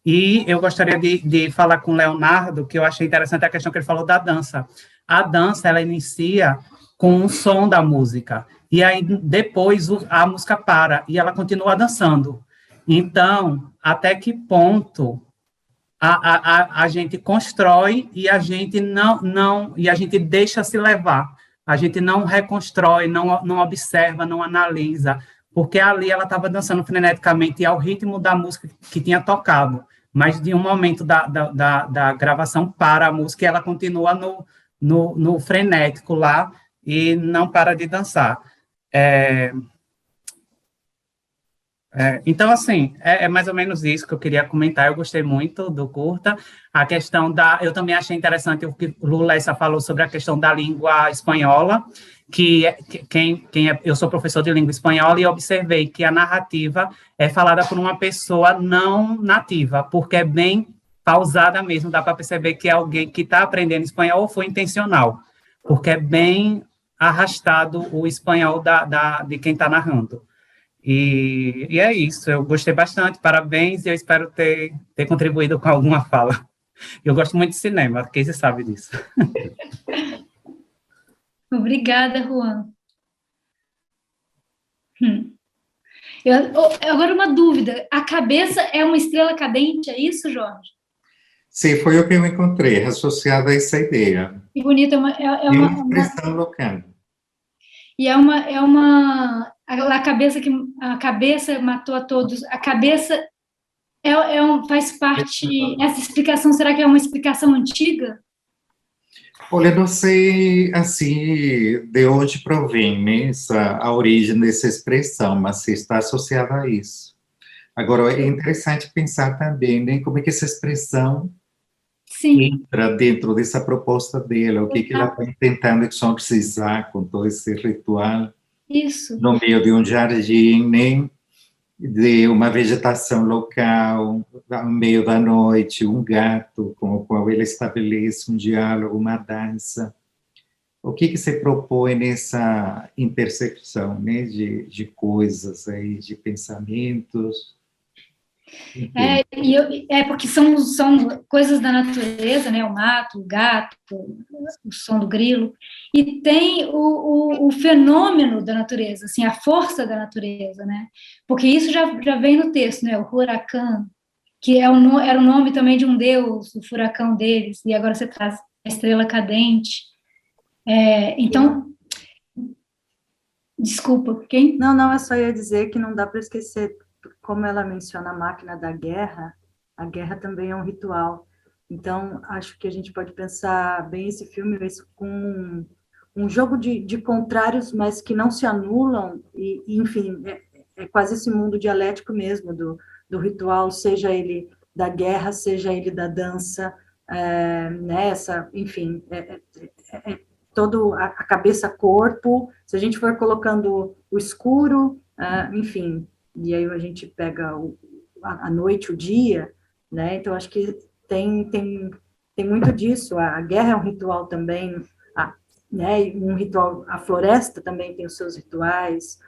Speaker 9: E eu gostaria de falar com o Leonardo, que eu achei interessante a questão que ele falou da dança. A dança, ela inicia com o som da música, e aí depois a música para, e ela continua dançando. Então, até que ponto a gente constrói e a gente e a gente deixa se levar, a gente não reconstrói, não observa, não analisa, porque ali ela estava dançando freneticamente ao ritmo da música que tinha tocado, mas de um momento da gravação para a música, ela continua no frenético lá e não para de dançar. Então, assim, é mais ou menos isso que eu queria comentar. Eu gostei muito do curta. A questão eu também achei interessante o que o Lulessa falou sobre a questão da língua espanhola, eu sou professor de língua espanhola e observei que a narrativa é falada por uma pessoa não nativa, porque é bem pausada mesmo, dá para perceber que é alguém que está aprendendo espanhol ou foi intencional, porque é bem arrastado o espanhol de quem está narrando. E é isso, eu gostei bastante, parabéns, e eu espero ter contribuído com alguma fala. Eu gosto muito de cinema, quem sabe disso.
Speaker 6: Obrigada, Juan. Agora uma dúvida, a cabeça é uma estrela cadente, é isso, Jorge?
Speaker 4: Sim, foi o que eu encontrei, associado a essa ideia.
Speaker 6: Que bonito,
Speaker 4: uma expressão local.
Speaker 6: E a cabeça matou a todos. A cabeça faz parte. Essa explicação, será que é uma explicação antiga?
Speaker 4: Olha, não sei, assim, de onde provém, né, a origem dessa expressão, mas está associada a isso. Agora, é interessante pensar também, né, como é que essa expressão entra dentro dessa proposta dela, o que ela está tentando exorcizar com todo esse ritual.
Speaker 6: Isso.
Speaker 4: No meio de um jardim, né, de uma vegetação local, no meio da noite, um gato com o qual ele estabelece um diálogo, uma dança. O que se propõe nessa intersecção, né, de coisas, aí, de pensamentos?
Speaker 6: Porque são coisas da natureza, né? O mato, o gato, o som do grilo, e tem o fenômeno da natureza, assim, a força da natureza, né? Porque isso já vem no texto, né? O furacão, que era o nome também de um deus, o furacão deles, e agora você traz a estrela cadente. Então, desculpa, quem?
Speaker 7: Não, eu só ia dizer que não dá para esquecer. Como ela menciona a máquina da guerra, a guerra também é um ritual. Então, acho que a gente pode pensar bem esse filme com um jogo de contrários, mas que não se anulam, e enfim, é quase esse mundo dialético mesmo do ritual, seja ele da guerra, seja ele da dança, enfim, todo a cabeça-corpo, se a gente for colocando o escuro, enfim, e aí a gente pega a noite, o dia, né? Então, acho que tem muito disso. A guerra é um ritual também, né? Um ritual, a floresta também tem os seus rituais,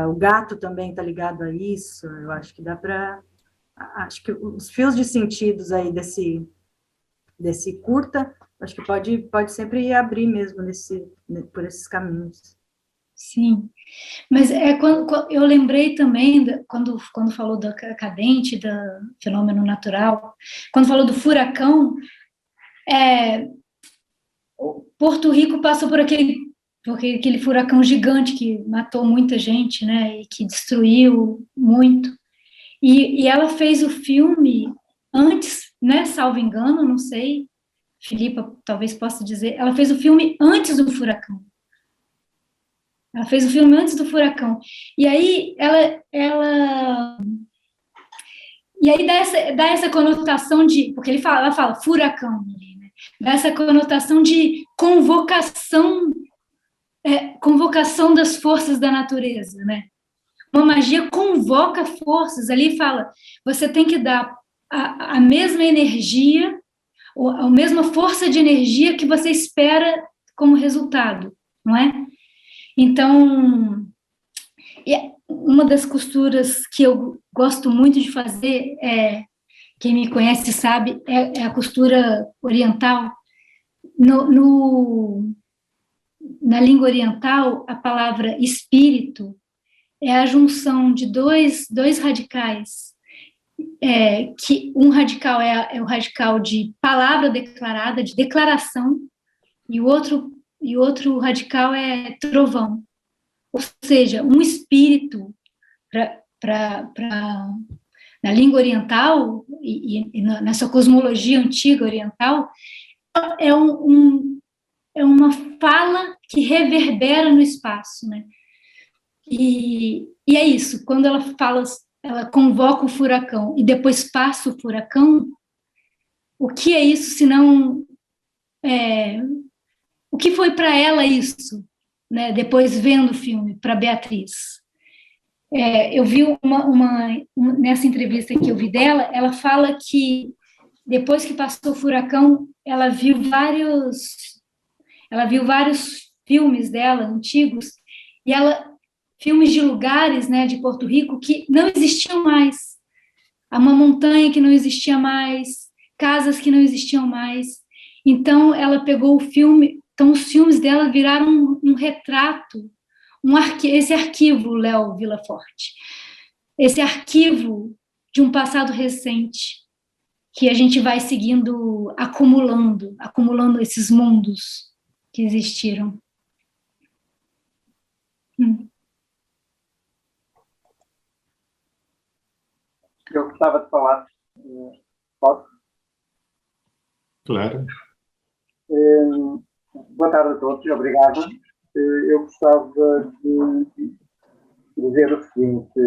Speaker 7: o gato também está ligado a isso. Eu acho que dá para... Acho que os fios de sentidos aí desse curta, acho que pode sempre abrir mesmo por esses caminhos.
Speaker 6: Sim, mas quando eu lembrei também, quando falou da cadente, do fenômeno natural, quando falou do furacão, Porto Rico passou por aquele furacão gigante que matou muita gente, né, e que destruiu muito, e ela fez o filme antes, né, salvo engano, não sei, Filipa talvez possa dizer, ela fez o filme antes do furacão. Ela fez o filme antes do furacão. E aí e aí dá essa conotação de, porque ela fala furacão, né? Dá essa conotação de convocação das forças da natureza, né? Uma magia convoca forças, ali fala, você tem que dar a mesma energia, a mesma força de energia que você espera como resultado, não é? Então, uma das costuras que eu gosto muito de fazer, quem me conhece sabe, é a costura oriental. Na língua oriental, a palavra espírito é a junção de dois radicais, que um radical é o radical de palavra declarada, de declaração, e o outro radical é trovão, ou seja, um espírito para na língua oriental e nessa cosmologia antiga oriental, é uma fala que reverbera no espaço, né? E é isso, quando ela fala, ela convoca o furacão e depois passa o furacão, o que é isso senão o que foi para ela isso, né? Depois vendo o filme, para Beatriz. Eu vi nessa entrevista que eu vi dela, ela fala que depois que passou o furacão, ela viu vários filmes dela antigos e filmes de lugares, né, de Porto Rico que não existiam mais, uma montanha que não existia mais, casas que não existiam mais. Então ela pegou o filme, então os filmes dela viraram um retrato, esse arquivo, Léo Villaforte, esse arquivo de um passado recente que a gente vai seguindo, acumulando esses mundos que existiram.
Speaker 8: Eu gostava de falar. Posso?
Speaker 4: Claro.
Speaker 8: Boa tarde a todos, obrigado. Eu gostava de dizer o seguinte: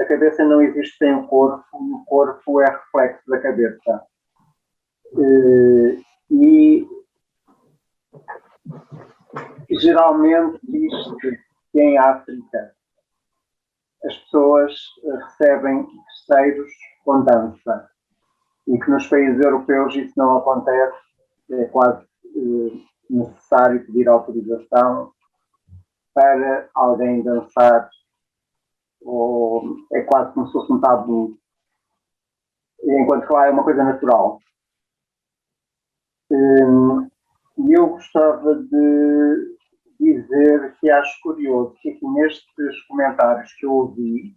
Speaker 8: a cabeça não existe sem o corpo é reflexo da cabeça. E geralmente diz-se que em África as pessoas recebem terceiros com dança e que nos países europeus isso não acontece, é quase necessário pedir autorização para alguém dançar, ou é quase como se fosse um tabu, enquanto que lá é uma coisa natural. E eu gostava de dizer que acho curioso que aqui nestes comentários que eu ouvi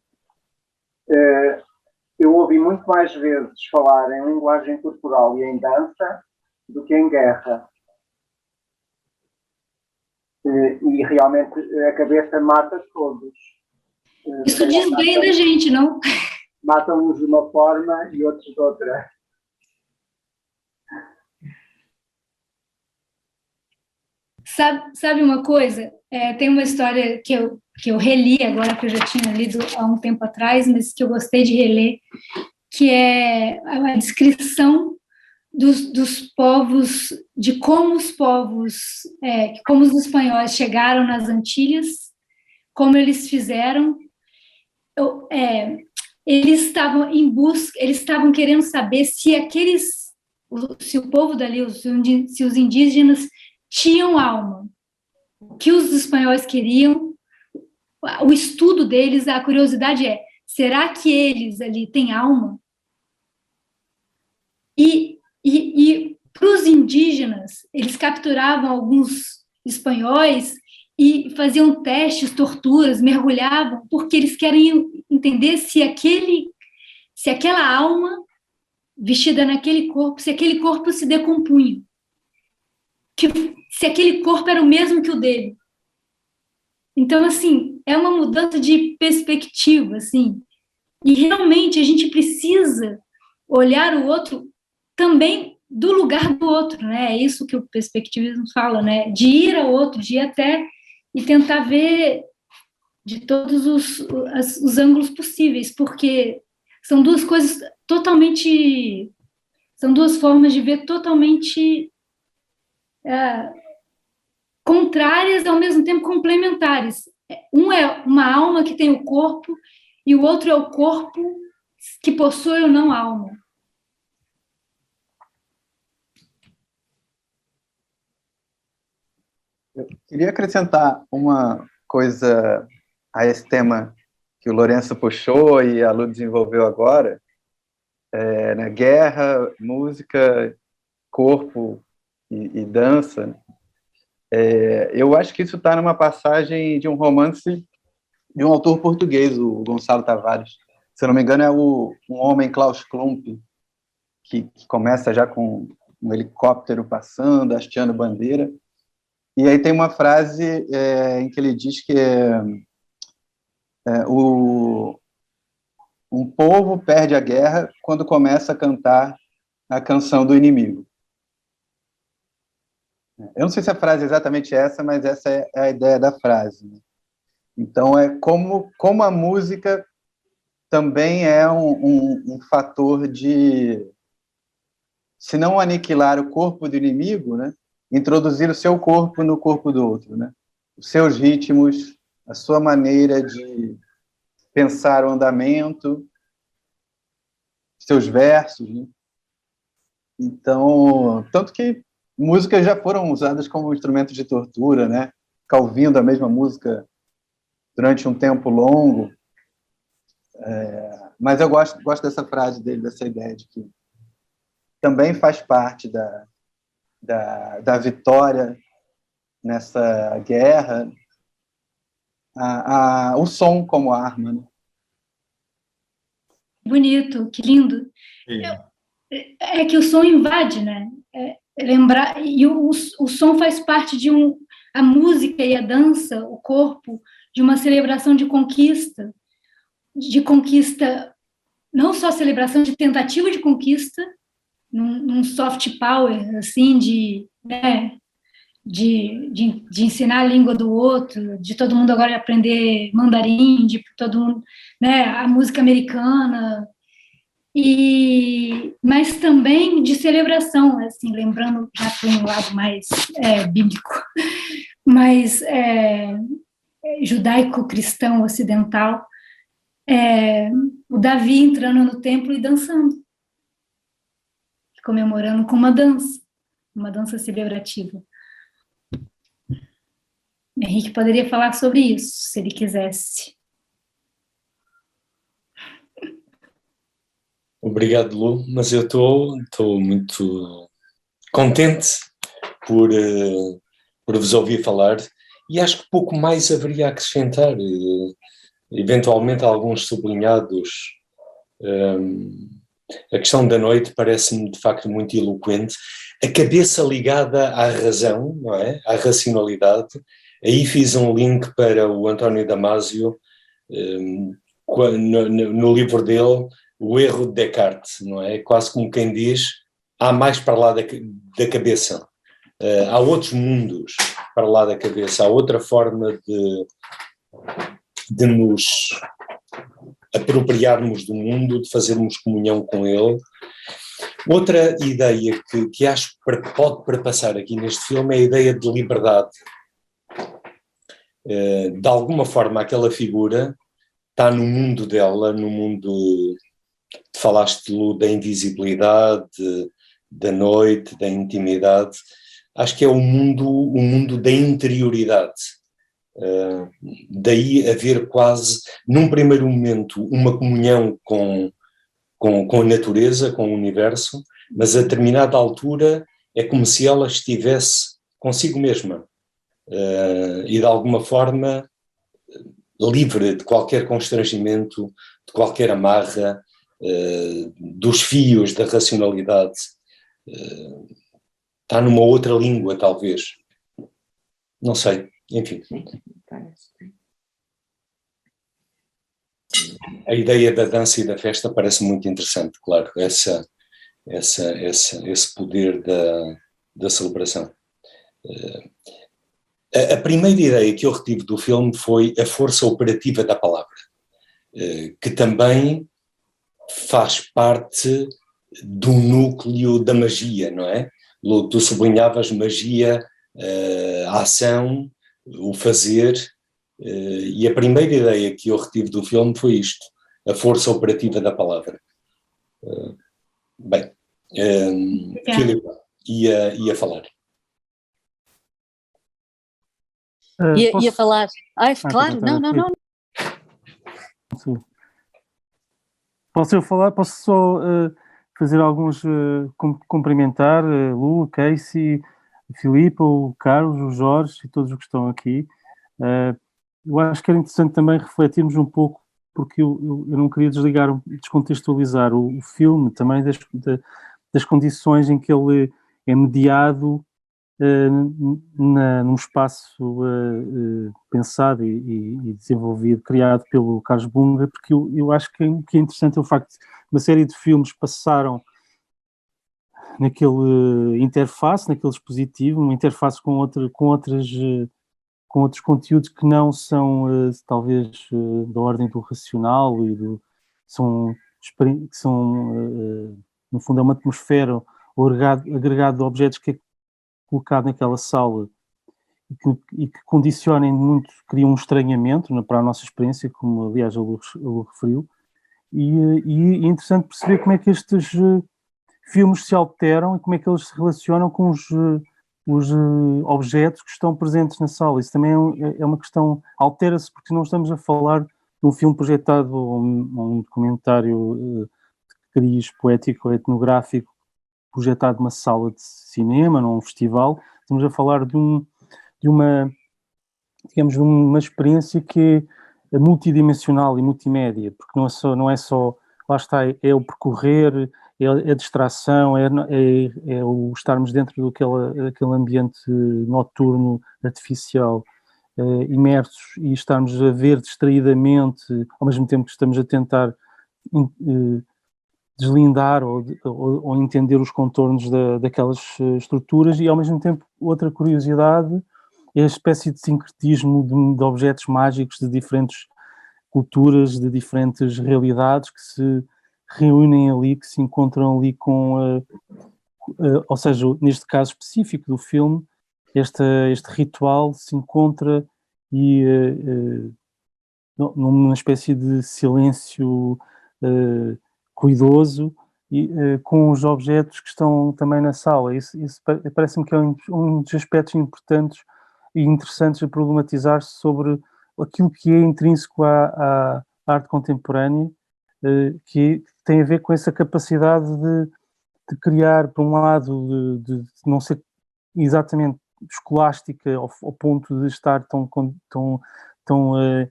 Speaker 8: muito mais vezes falar em linguagem corporal e em dança do que em guerra. E realmente a cabeça mata todos.
Speaker 6: Isso diz bem da gente, não?
Speaker 8: Matam uns de uma forma e outros de outra.
Speaker 6: Sabe uma coisa? Tem uma história que eu reli agora, que eu já tinha lido há um tempo atrás, mas que eu gostei de reler, que é a descrição dos povos, de como como os espanhóis chegaram nas Antilhas, como eles fizeram. Eles estavam em busca, eles estavam querendo saber se o povo dali, se os indígenas tinham alma. O que os espanhóis queriam, o estudo deles, a curiosidade será que eles ali têm alma? E para os indígenas, eles capturavam alguns espanhóis e faziam testes, torturas, mergulhavam, porque eles querem entender se aquela alma vestida naquele corpo, se aquele corpo se decompunha. Se aquele corpo era o mesmo que o dele. Então, assim, é uma mudança de perspectiva, assim, e realmente a gente precisa olhar o outro também do lugar do outro, né? É isso que o perspectivismo fala, né? De ir ao outro, de ir até e tentar ver de todos os ângulos possíveis, porque são duas coisas são duas formas de ver totalmente contrárias, ao mesmo tempo complementares. Um é uma alma que tem o corpo e o outro é o corpo que possui ou não alma.
Speaker 8: Eu queria acrescentar uma coisa a esse tema que o Lourenço puxou e a Lu desenvolveu agora, né? Guerra, música, corpo e dança. Eu acho que isso está numa passagem de um romance de um autor português, o Gonçalo Tavares. Se eu não me engano, é Um Homem Klaus Klump, que começa já com um helicóptero passando, hasteando bandeira. E aí tem uma frase em que ele diz que um povo perde a guerra quando começa a cantar a canção do inimigo. Eu não sei se a frase é exatamente essa, mas essa é a ideia da frase, né? Então, é como a música também é um fator de, se não aniquilar o corpo do inimigo, né, introduzir o seu corpo no corpo do outro, né? Os seus ritmos, a sua maneira de pensar o andamento, seus versos, né? Então, tanto que músicas já foram usadas como instrumento de tortura, né? Ficar ouvindo a mesma música durante um tempo longo. Mas eu gosto dessa frase dele, dessa ideia de que também faz parte da vitória nessa guerra o som como arma, né?
Speaker 6: Bonito, que lindo. É que o som invade, né? Lembrar, e o som faz parte de a música e a dança, o corpo, de uma celebração de conquista, não só celebração, de tentativa de conquista, num soft power, assim, né, de ensinar a língua do outro, de todo mundo agora aprender mandarim, de todo mundo, né, a música americana, mas também de celebração, assim, lembrando já por um lado mais bíblico, mais judaico-cristão ocidental, o Davi entrando no templo e dançando, comemorando com uma dança celebrativa. Henrique poderia falar sobre isso, se ele quisesse.
Speaker 10: Obrigado, Lu, mas eu estou muito contente por vos ouvir falar, e acho que pouco mais haveria a acrescentar, eventualmente alguns sublinhados. A questão da noite parece-me de facto muito eloquente, a cabeça ligada à razão, não é? À racionalidade. Aí fiz um link para o António Damasio, no livro dele, O Erro de Descartes, não é? Quase como quem diz, há mais para lá da cabeça, há outros mundos para lá da cabeça, há outra forma de nos apropriarmos do mundo, de fazermos comunhão com ele. Outra ideia que acho que pode perpassar aqui neste filme é a ideia de liberdade. De alguma forma aquela figura está no mundo dela, no mundo, falaste, Lu, da invisibilidade, da noite, da intimidade. Acho que é o mundo da interioridade. Daí haver quase, num primeiro momento, uma comunhão com a natureza, com o universo, mas a determinada altura é como se ela estivesse consigo mesma, e de alguma forma livre de qualquer constrangimento, de qualquer amarra, dos fios da racionalidade. Está numa outra língua, talvez. Não sei, enfim. A ideia da dança e da festa parece muito interessante, claro, esse poder da celebração. A primeira ideia que eu retive do filme foi a força operativa da palavra, que também faz parte do núcleo da magia, não é? Tu sublinhavas magia, a ação, o fazer, e a primeira ideia que eu retive do filme foi isto, a força operativa da palavra. Bem, Filipe, ia falar.
Speaker 5: Ia falar. Claro, não.
Speaker 11: Posso eu falar? Posso só fazer alguns, cumprimentar Lu, Casey, Filipe, o Carlos, o Jorge e todos os que estão aqui. Eu acho que era interessante também refletirmos um pouco, porque eu não queria descontextualizar o filme também das condições em que ele é mediado num espaço pensado e desenvolvido, criado pelo Carlos Bunga, porque eu acho que é interessante o facto de uma série de filmes passaram naquele interface, naquele dispositivo, uma interface com outros conteúdos que não são, talvez, da ordem do racional que são, no fundo, é uma atmosfera ou agregado de objetos que é colocado naquela sala e que condicionem muito, criam um estranhamento para a nossa experiência, como aliás a Lu referiu, e é interessante perceber como é que estes filmes se alteram e como é que eles se relacionam com os objetos que estão presentes na sala. Isso também é uma questão, altera-se porque não estamos a falar de um filme projetado ou um documentário de cariz poético ou etnográfico projetado numa sala de cinema, num festival. Estamos a falar de uma experiência que é multidimensional e multimédia, porque não é só lá está, é o percorrer, é a distração, é o estarmos dentro daquele ambiente noturno, artificial, imersos, e estarmos a ver distraidamente, ao mesmo tempo que estamos a tentar deslindar ou entender os contornos daquelas estruturas. E ao mesmo tempo, outra curiosidade é a espécie de sincretismo de objetos mágicos de diferentes culturas, de diferentes realidades que se reúnem ali, que se encontram ali ou seja, neste caso específico do filme, este ritual se encontra e numa espécie de silêncio ruidoso e com os objetos que estão também na sala. Isso parece-me que é um dos aspectos importantes e interessantes a problematizar sobre aquilo que é intrínseco à arte contemporânea, que tem a ver com essa capacidade de criar, por um lado, de não ser exatamente escolástica ao ponto de estar tão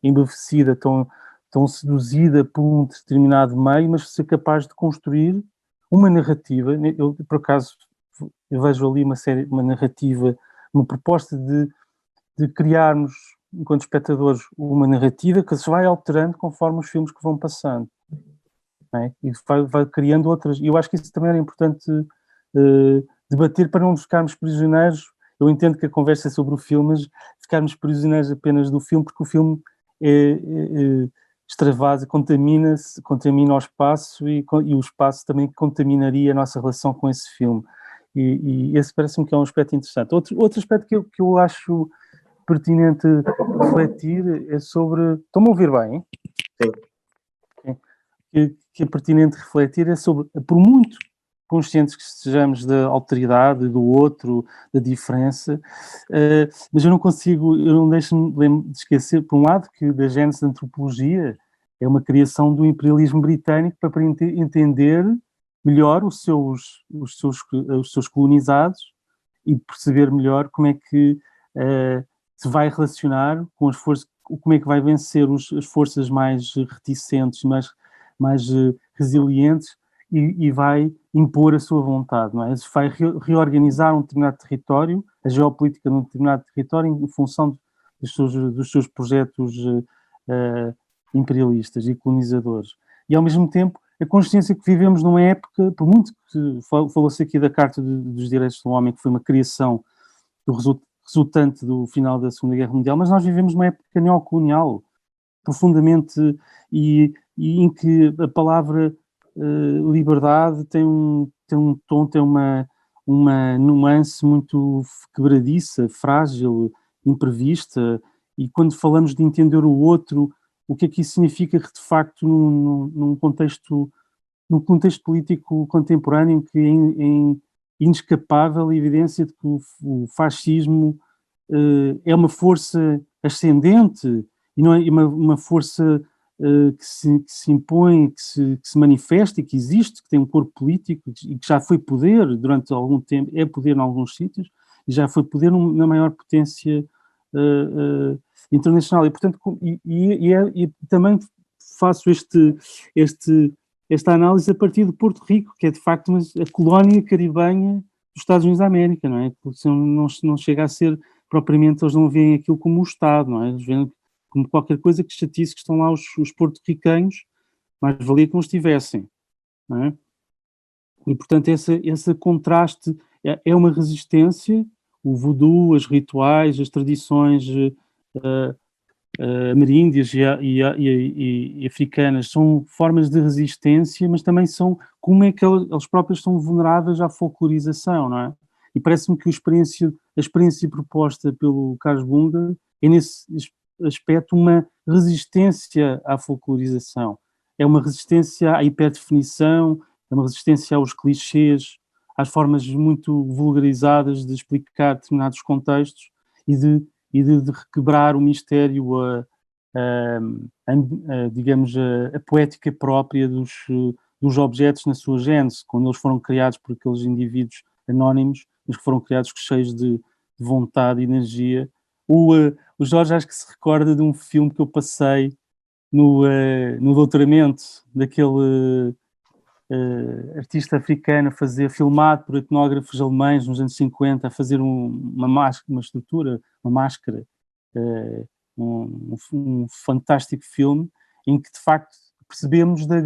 Speaker 11: embevecida, tão seduzida por um determinado meio, mas ser capaz de construir uma narrativa. Eu, por acaso, eu vejo ali uma narrativa, uma proposta de criarmos, enquanto espectadores, uma narrativa que se vai alterando conforme os filmes que vão passando. É? E vai criando outras. E eu acho que isso também era importante debater para não ficarmos prisioneiros. Eu entendo que a conversa é sobre o filme, mas ficarmos prisioneiros apenas do filme, porque o filme extravasa, contamina o espaço e o espaço também contaminaria a nossa relação com esse filme. E esse parece-me que é um aspecto interessante. Outro aspecto que eu acho pertinente refletir é sobre... Estão-me a ouvir bem?
Speaker 12: Sim.
Speaker 11: Que é pertinente refletir é sobre, por muito conscientes que estejamos da alteridade, do outro, da diferença, mas eu não deixo-me de esquecer, por um lado, que da gênese da antropologia é uma criação do imperialismo britânico para entender melhor os seus colonizados e perceber melhor como é que se vai relacionar com as forças, como é que vai vencer as forças mais reticentes, mais resilientes e vai impor a sua vontade, não é? Vai reorganizar um determinado território, a geopolítica de um determinado território em função dos seus projetos imperialistas e colonizadores. E, ao mesmo tempo, a consciência que vivemos numa época, por muito que falou-se aqui da Carta dos Direitos do Homem, que foi uma criação resultante do final da Segunda Guerra Mundial, mas nós vivemos numa época neocolonial, profundamente, e em que a palavra liberdade tem um tom, tem uma nuance muito quebradiça, frágil, imprevista, e quando falamos de entender o outro, o que é que isso significa de facto num contexto político contemporâneo que é inescapável a evidência de que o fascismo é uma força ascendente e não é uma força que se impõe, que se manifesta e que existe, que tem um corpo político e que já foi poder durante algum tempo, é poder em alguns sítios e já foi poder na maior potência internacional. E, portanto, e também faço esta análise a partir de Porto Rico, que é de facto a colónia caribenha Estados Unidos da América, não é? Porque não chega a ser propriamente, eles não veem aquilo como um Estado, não é? Eles veem como qualquer coisa que chatice que estão lá os porto-ricanos, mais valia que não estivessem, não é? E, portanto, esse contraste é uma resistência, o voodoo, os rituais, as tradições ameríndias e africanas são formas de resistência, mas também são como é que eles próprios são vulneráveis à folclorização, não é? E parece-me que a experiência proposta pelo Carlos Bunga é nesse aspecto uma resistência à folclorização, é uma resistência à hiperdefinição, é uma resistência aos clichês, às formas muito vulgarizadas de explicar determinados contextos e de requebrar o mistério, digamos, a poética própria dos objetos na sua gênese, quando eles foram criados por aqueles indivíduos anónimos, mas que foram criados cheios de vontade e energia. O Jorge acho que se recorda de um filme que eu passei no doutoramento, daquele artista africano filmado por etnógrafos alemães nos anos 50 a fazer uma máscara, um fantástico filme em que de facto percebemos de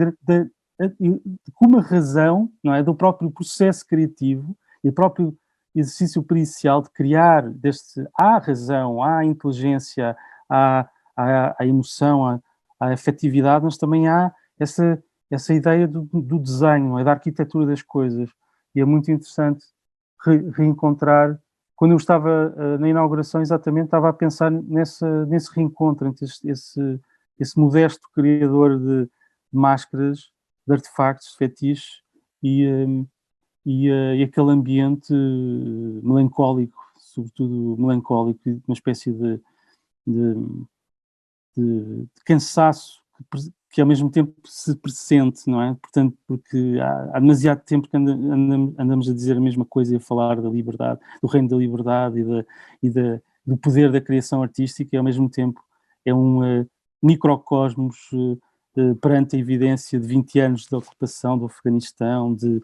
Speaker 11: como a razão, não é, do próprio processo criativo e do próprio exercício pericial de criar há razão, há inteligência, há emoção, há afetividade, mas também há essa ideia do desenho, não é? Da arquitetura das coisas. E é muito interessante reencontrar. Quando eu estava na inauguração, exatamente, estava a pensar nesse reencontro entre esse modesto criador de máscaras, de artefactos, de fetiches e aquele ambiente melancólico, sobretudo melancólico, uma espécie de cansaço que ao mesmo tempo se pressente, não é? Portanto, porque há demasiado tempo que andamos a dizer a mesma coisa e a falar da liberdade, do reino da liberdade do poder da criação artística, e ao mesmo tempo é um microcosmos perante a evidência de 20 anos de ocupação do Afeganistão, de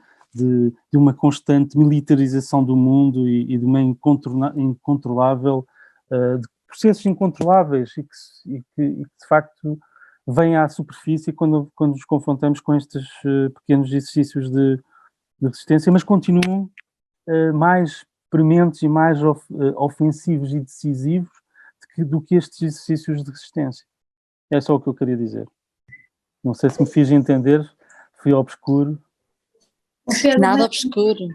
Speaker 11: uma constante militarização do mundo e de uma incontrolável, de processos incontroláveis e que de facto vêm à superfície quando nos confrontamos com estes pequenos exercícios de resistência, mas continuam mais prementes e mais ofensivos e decisivos do que estes exercícios de resistência. É só o que eu queria dizer. Não sei se me fiz entender, fui obscuro.
Speaker 5: Nada obscuro.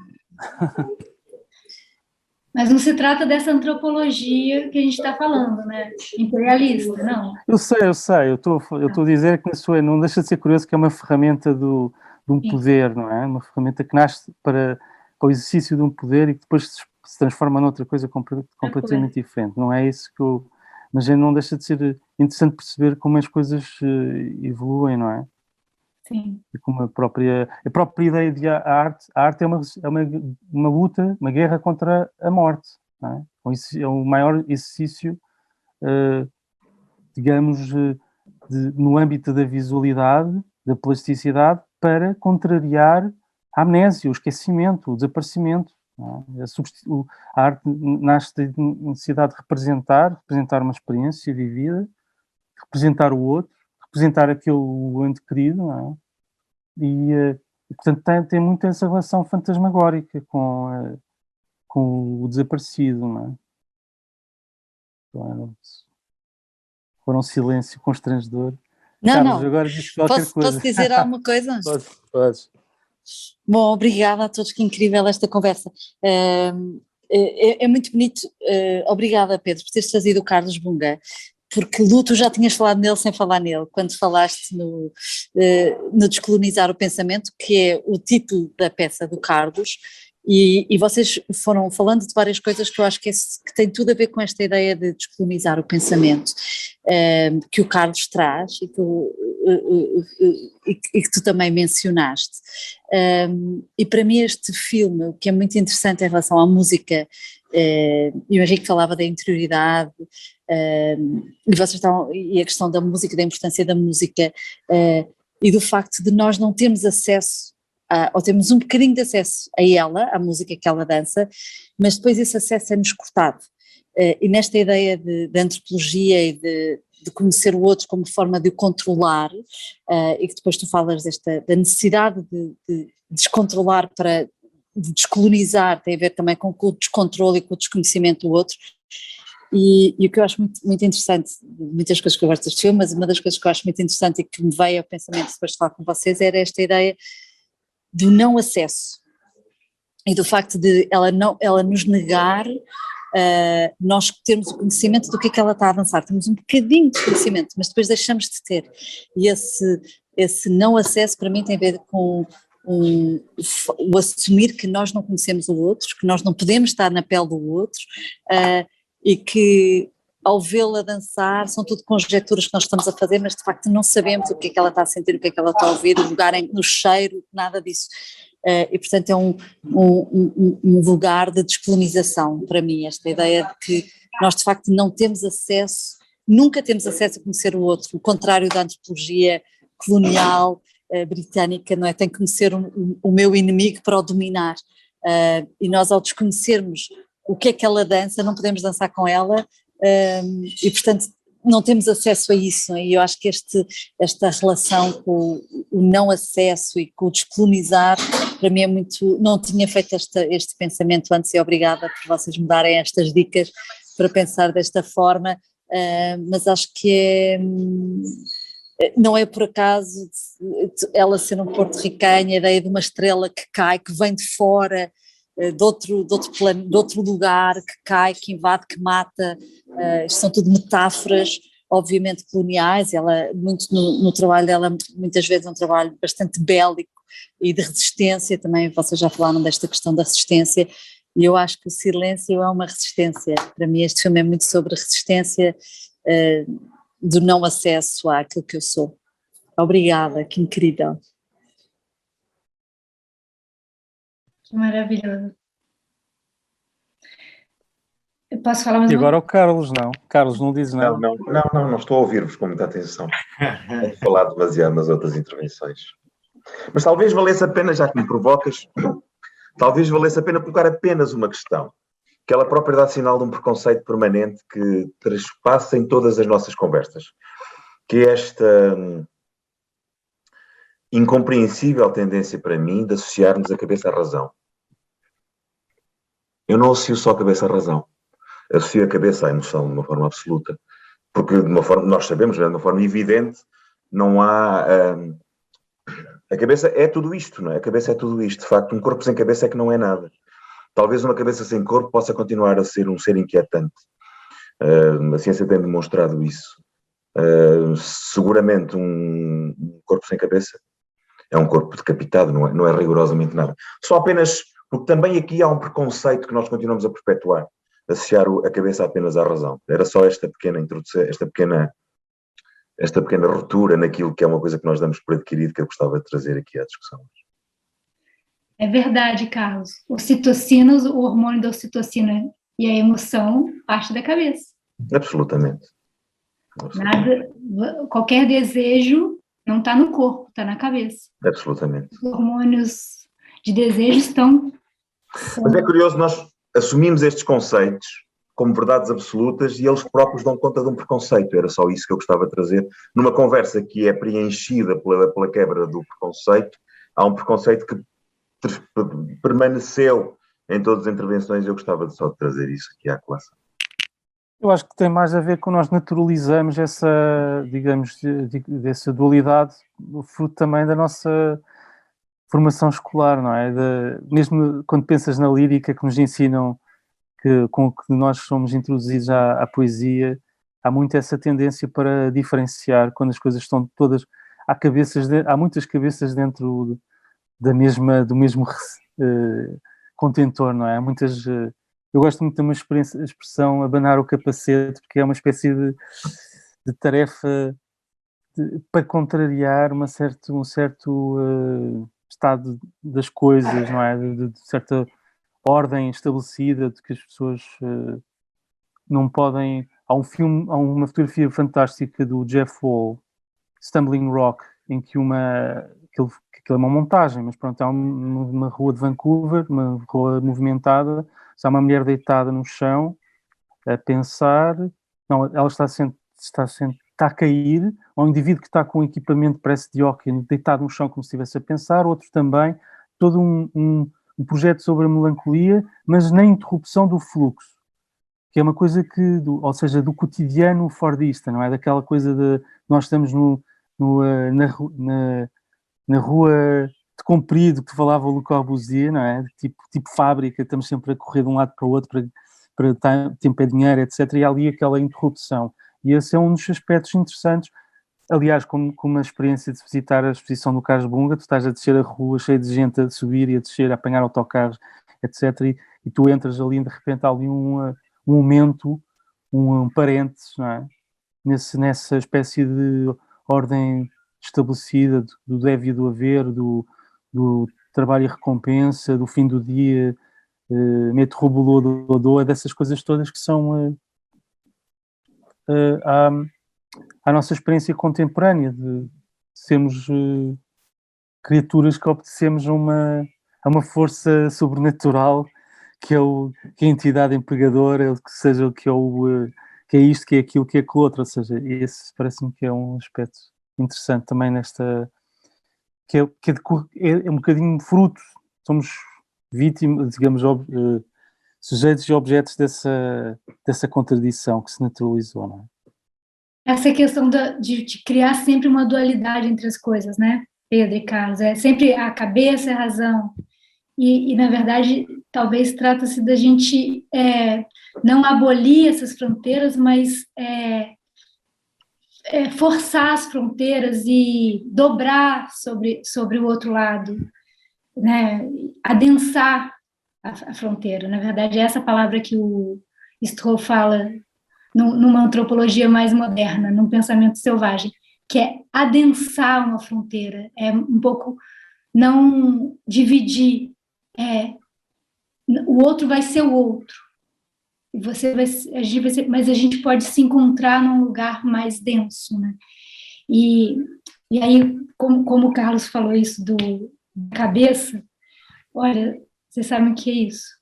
Speaker 6: Mas não se trata dessa antropologia que a gente está falando, né? Imperialista, não.
Speaker 11: Eu sei. Eu estou a dizer que isso não deixa de ser curioso, que é uma ferramenta de um poder, não é? Uma ferramenta que nasce para o exercício de um poder e que depois se transforma noutra coisa completamente diferente. Não é isso que eu... Mas não deixa de ser interessante perceber como as coisas evoluem, não é?
Speaker 6: Sim.
Speaker 11: E como a própria ideia de arte é uma luta, uma guerra contra a morte, não é? É o maior exercício, digamos, no âmbito da visualidade, da plasticidade, para contrariar a amnésia, o esquecimento, o desaparecimento. Não é? A arte nasce da necessidade de representar uma experiência vivida, representar o outro, representar aquele ente querido, não é? E portanto, tem muito essa relação fantasmagórica com o desaparecido, não é? Então, foram um silêncio constrangedor.
Speaker 5: Não,
Speaker 11: Carlos,
Speaker 5: não.
Speaker 11: agora diz qualquer coisa.
Speaker 5: Posso dizer alguma coisa?
Speaker 11: Podes.
Speaker 5: Bom, obrigada a todos, que incrível esta conversa. É muito bonito. Obrigada, Pedro, por teres trazido o Carlos Bunga, porque tu já tinhas falado nele sem falar nele, quando falaste no Descolonizar o Pensamento, que é o título da peça do Carlos, e vocês foram falando de várias coisas que eu acho que tem tudo a ver com esta ideia de descolonizar o pensamento, que o Carlos traz e que tu também mencionaste. E para mim este filme, o que é muito interessante em relação à música, imagino que falava da interioridade, e a questão da música, da importância da música, e do facto de nós não termos acesso ou temos um bocadinho de acesso a ela, à música que ela dança, mas depois esse acesso é-nos cortado. E nesta ideia de antropologia e de conhecer o outro como forma de o controlar, e que depois tu falas da necessidade de descontrolar para de descolonizar, tem a ver também com o descontrole e com o desconhecimento do outro. E o que eu acho muito, muito interessante, muitas coisas que eu gosto deste filme, mas uma das coisas que eu acho muito interessante e que me veio ao pensamento depois de falar com vocês era esta ideia do não acesso e do facto de ela nos negar nós termos o conhecimento do que é que ela está a dançar, temos um bocadinho de conhecimento, mas depois deixamos de ter, e esse não acesso para mim tem a ver com o assumir que nós não conhecemos o outro, que nós não podemos estar na pele do outro, e que ao vê-la dançar são tudo conjecturas que nós estamos a fazer, mas de facto não sabemos o que é que ela está a sentir, o que é que ela está a ouvir, o lugar no cheiro, nada disso. E portanto é um lugar de descolonização para mim, esta ideia de que nós de facto não temos acesso, nunca temos acesso a conhecer o outro, o contrário da antropologia colonial britânica, não é? Tem que conhecer o meu inimigo para o dominar, e nós ao desconhecermos o que é que ela dança, não podemos dançar com ela, e portanto não temos acesso a isso, não é? E eu acho que esta relação com o não acesso e com o descolonizar, para mim é muito, não tinha feito este pensamento antes, e obrigada por vocês me darem estas dicas para pensar desta forma, mas acho que não é por acaso ela ser um porto-ricanha, a ideia de uma estrela que cai, que vem de fora, de outro lugar, que cai, que invade, que mata, isto são tudo metáforas, obviamente coloniais. Ela, muito no trabalho dela, muitas vezes é um trabalho bastante bélico e de resistência, também vocês já falaram desta questão da resistência, e eu acho que o silêncio é uma resistência. Para mim este filme é muito sobre a resistência do não acesso àquilo que eu sou. Obrigada, que incrível.
Speaker 6: Que maravilhoso. Eu posso falar mais
Speaker 11: E
Speaker 6: uma?
Speaker 11: agora o Carlos, não? Carlos, não diz nada.
Speaker 12: Não estou a ouvir-vos com muita atenção. Tenho falado demasiado nas outras intervenções. Mas talvez valesse a pena, já que me provocas, talvez valesse a pena colocar apenas uma questão, que ela própria dá sinal de um preconceito permanente que trespassa em todas as nossas conversas, que é esta incompreensível tendência para mim de associarmos a cabeça à razão. Eu não associo só a cabeça à razão, associo a cabeça à emoção de uma forma absoluta, porque de uma forma, nós sabemos, de uma forma evidente, não há... a cabeça é tudo isto, não é? A cabeça é tudo isto. De facto, um corpo sem cabeça é que não é nada. Talvez uma cabeça sem corpo possa continuar a ser um ser inquietante. A ciência tem demonstrado isso. Seguramente um corpo sem cabeça é um corpo decapitado, não é rigorosamente nada. Só apenas, porque também aqui há um preconceito que nós continuamos a perpetuar, associar a cabeça apenas à razão. Era só esta pequena introdução, esta pequena ruptura naquilo que é uma coisa que nós damos por adquirido, que eu gostava de trazer aqui à discussão.
Speaker 6: É verdade, Carlos. O hormônio da ocitocina e a emoção parte da cabeça.
Speaker 12: Absolutamente.
Speaker 6: Qualquer desejo não está no corpo, está na cabeça.
Speaker 12: Absolutamente.
Speaker 6: Os hormônios de desejo estão...
Speaker 12: Mas é curioso, nós assumimos estes conceitos como verdades absolutas e eles próprios dão conta de um preconceito. Era só isso que eu gostava de trazer. Numa conversa que é preenchida pela quebra do preconceito, há um preconceito que permaneceu em todas as intervenções e eu gostava só de trazer isso aqui à classe.
Speaker 11: Eu acho que tem mais a ver com nós naturalizamos essa, digamos, dessa dualidade, o fruto também da nossa formação escolar, não é? Mesmo quando pensas na lírica que nos ensinam com que nós somos introduzidos à poesia, há muito essa tendência para diferenciar quando as coisas estão todas... Há muitas cabeças dentro do mesmo contentor, não é? Há muitas... Eu gosto muito de uma expressão abanar o capacete, porque é uma espécie de tarefa para contrariar um certo estado das coisas, não é? De certa ordem estabelecida, de que as pessoas não podem... Há uma fotografia fantástica do Jeff Wall, Stumbling Rock, em que que aquilo é uma montagem, mas pronto, há uma rua de Vancouver, uma rua movimentada, há uma mulher deitada no chão, a pensar, não, ela está a cair, há um indivíduo que está com um equipamento, parece de hóquei, deitado no chão como se estivesse a pensar, outro também, todo um projeto sobre a melancolia, mas na interrupção do fluxo, que é uma coisa ou seja, do cotidiano fordista, não é? Daquela coisa de nós estamos na rua de comprido que falava o Le Corbusier, não é? Tipo fábrica, estamos sempre a correr de um lado para o outro para tempo é dinheiro, etc. E há ali aquela interrupção. E esse é um dos aspectos interessantes. Aliás, como a experiência de visitar a exposição do Carlos Bunga, tu estás a descer a rua cheia de gente a subir e a descer, a apanhar autocarros, etc. E tu entras ali e de repente há ali um momento, um parênteses, não é? Nessa espécie de ordem estabelecida do deve e do haver, do trabalho e recompensa, do fim do dia, meto robulô do dessas coisas todas que são a nossa experiência contemporânea de sermos criaturas que obedecemos a uma força sobrenatural que é a entidade empregadora, que seja o que é isto, que é aquilo, que é aquilo outro, ou seja, esse parece-me que é um aspecto interessante também nesta, que é um bocadinho fruto, somos vítimas, digamos, sujeitos e objetos dessa contradição que se naturalizou, não é?
Speaker 6: Essa questão de criar sempre uma dualidade entre as coisas, né, Pedro e Carlos? É sempre a cabeça e a razão. E na verdade, talvez trata-se da gente não abolir essas fronteiras, mas forçar as fronteiras e dobrar sobre o outro lado, né? Adensar a fronteira. Na verdade, é essa palavra que o Stroh fala numa antropologia mais moderna, num pensamento selvagem, que é adensar uma fronteira, é um pouco não dividir, o outro vai ser o outro, mas a gente pode se encontrar num lugar mais denso, né? E aí, como o Carlos falou isso da cabeça, olha, vocês sabem o que é isso?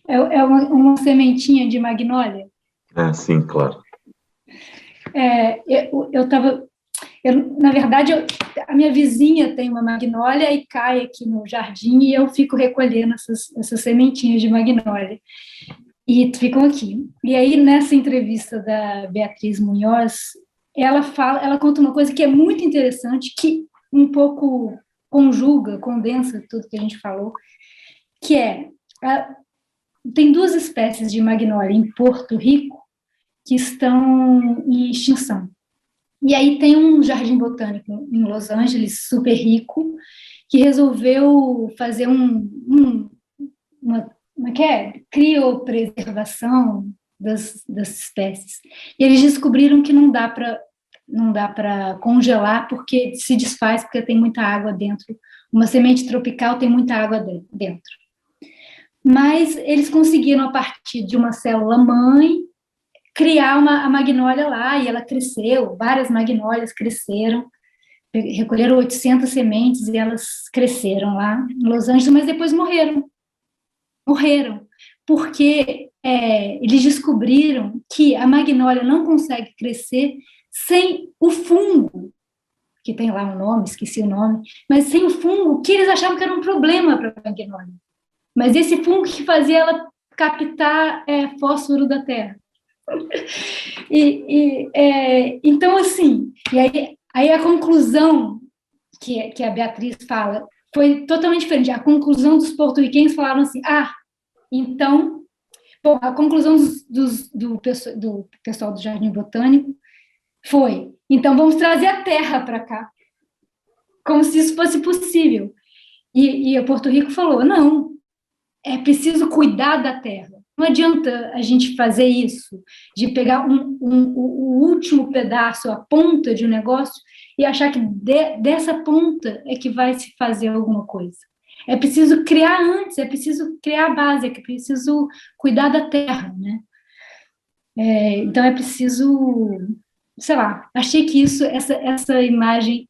Speaker 6: É uma sementinha de magnólia.
Speaker 12: Sim, claro.
Speaker 6: Na verdade, a minha vizinha tem uma magnólia e cai aqui no jardim e eu fico recolhendo essas sementinhas de magnólia. E ficam aqui. E aí, nessa entrevista da Beatriz Munhoz, ela conta uma coisa que é muito interessante, que um pouco condensa tudo que a gente falou, que tem duas espécies de magnólia em Porto Rico que estão em extinção. E aí tem um jardim botânico em Los Angeles, super rico, que resolveu fazer uma criopreservação das espécies. E eles descobriram que não dá para congelar porque se desfaz, porque tem muita água dentro. Uma semente tropical tem muita água dentro. Mas eles conseguiram, a partir de uma célula-mãe, criar a magnólia lá, e ela cresceu, várias magnólias cresceram, recolheram 800 sementes e elas cresceram lá em Los Angeles, mas depois morreram, porque eles descobriram que a magnólia não consegue crescer sem o fungo, que tem lá um nome, esqueci o nome, mas sem o fungo, que eles achavam que era um problema para a magnólia. Mas esse fungo que fazia ela captar fósforo da terra. Então, assim, e aí a conclusão que a Beatriz fala foi totalmente diferente. A conclusão dos porto-riquenhos falaram assim, então, bom, a conclusão do pessoal do Jardim Botânico foi, então vamos trazer a terra para cá, como se isso fosse possível. E o Porto Rico falou, não, é preciso cuidar da terra. Não adianta a gente fazer isso, de pegar o último pedaço, a ponta de um negócio, e achar que dessa ponta é que vai se fazer alguma coisa. É preciso criar antes, é preciso criar a base, é preciso cuidar da terra, né? Então é preciso sei lá, achei que essa imagem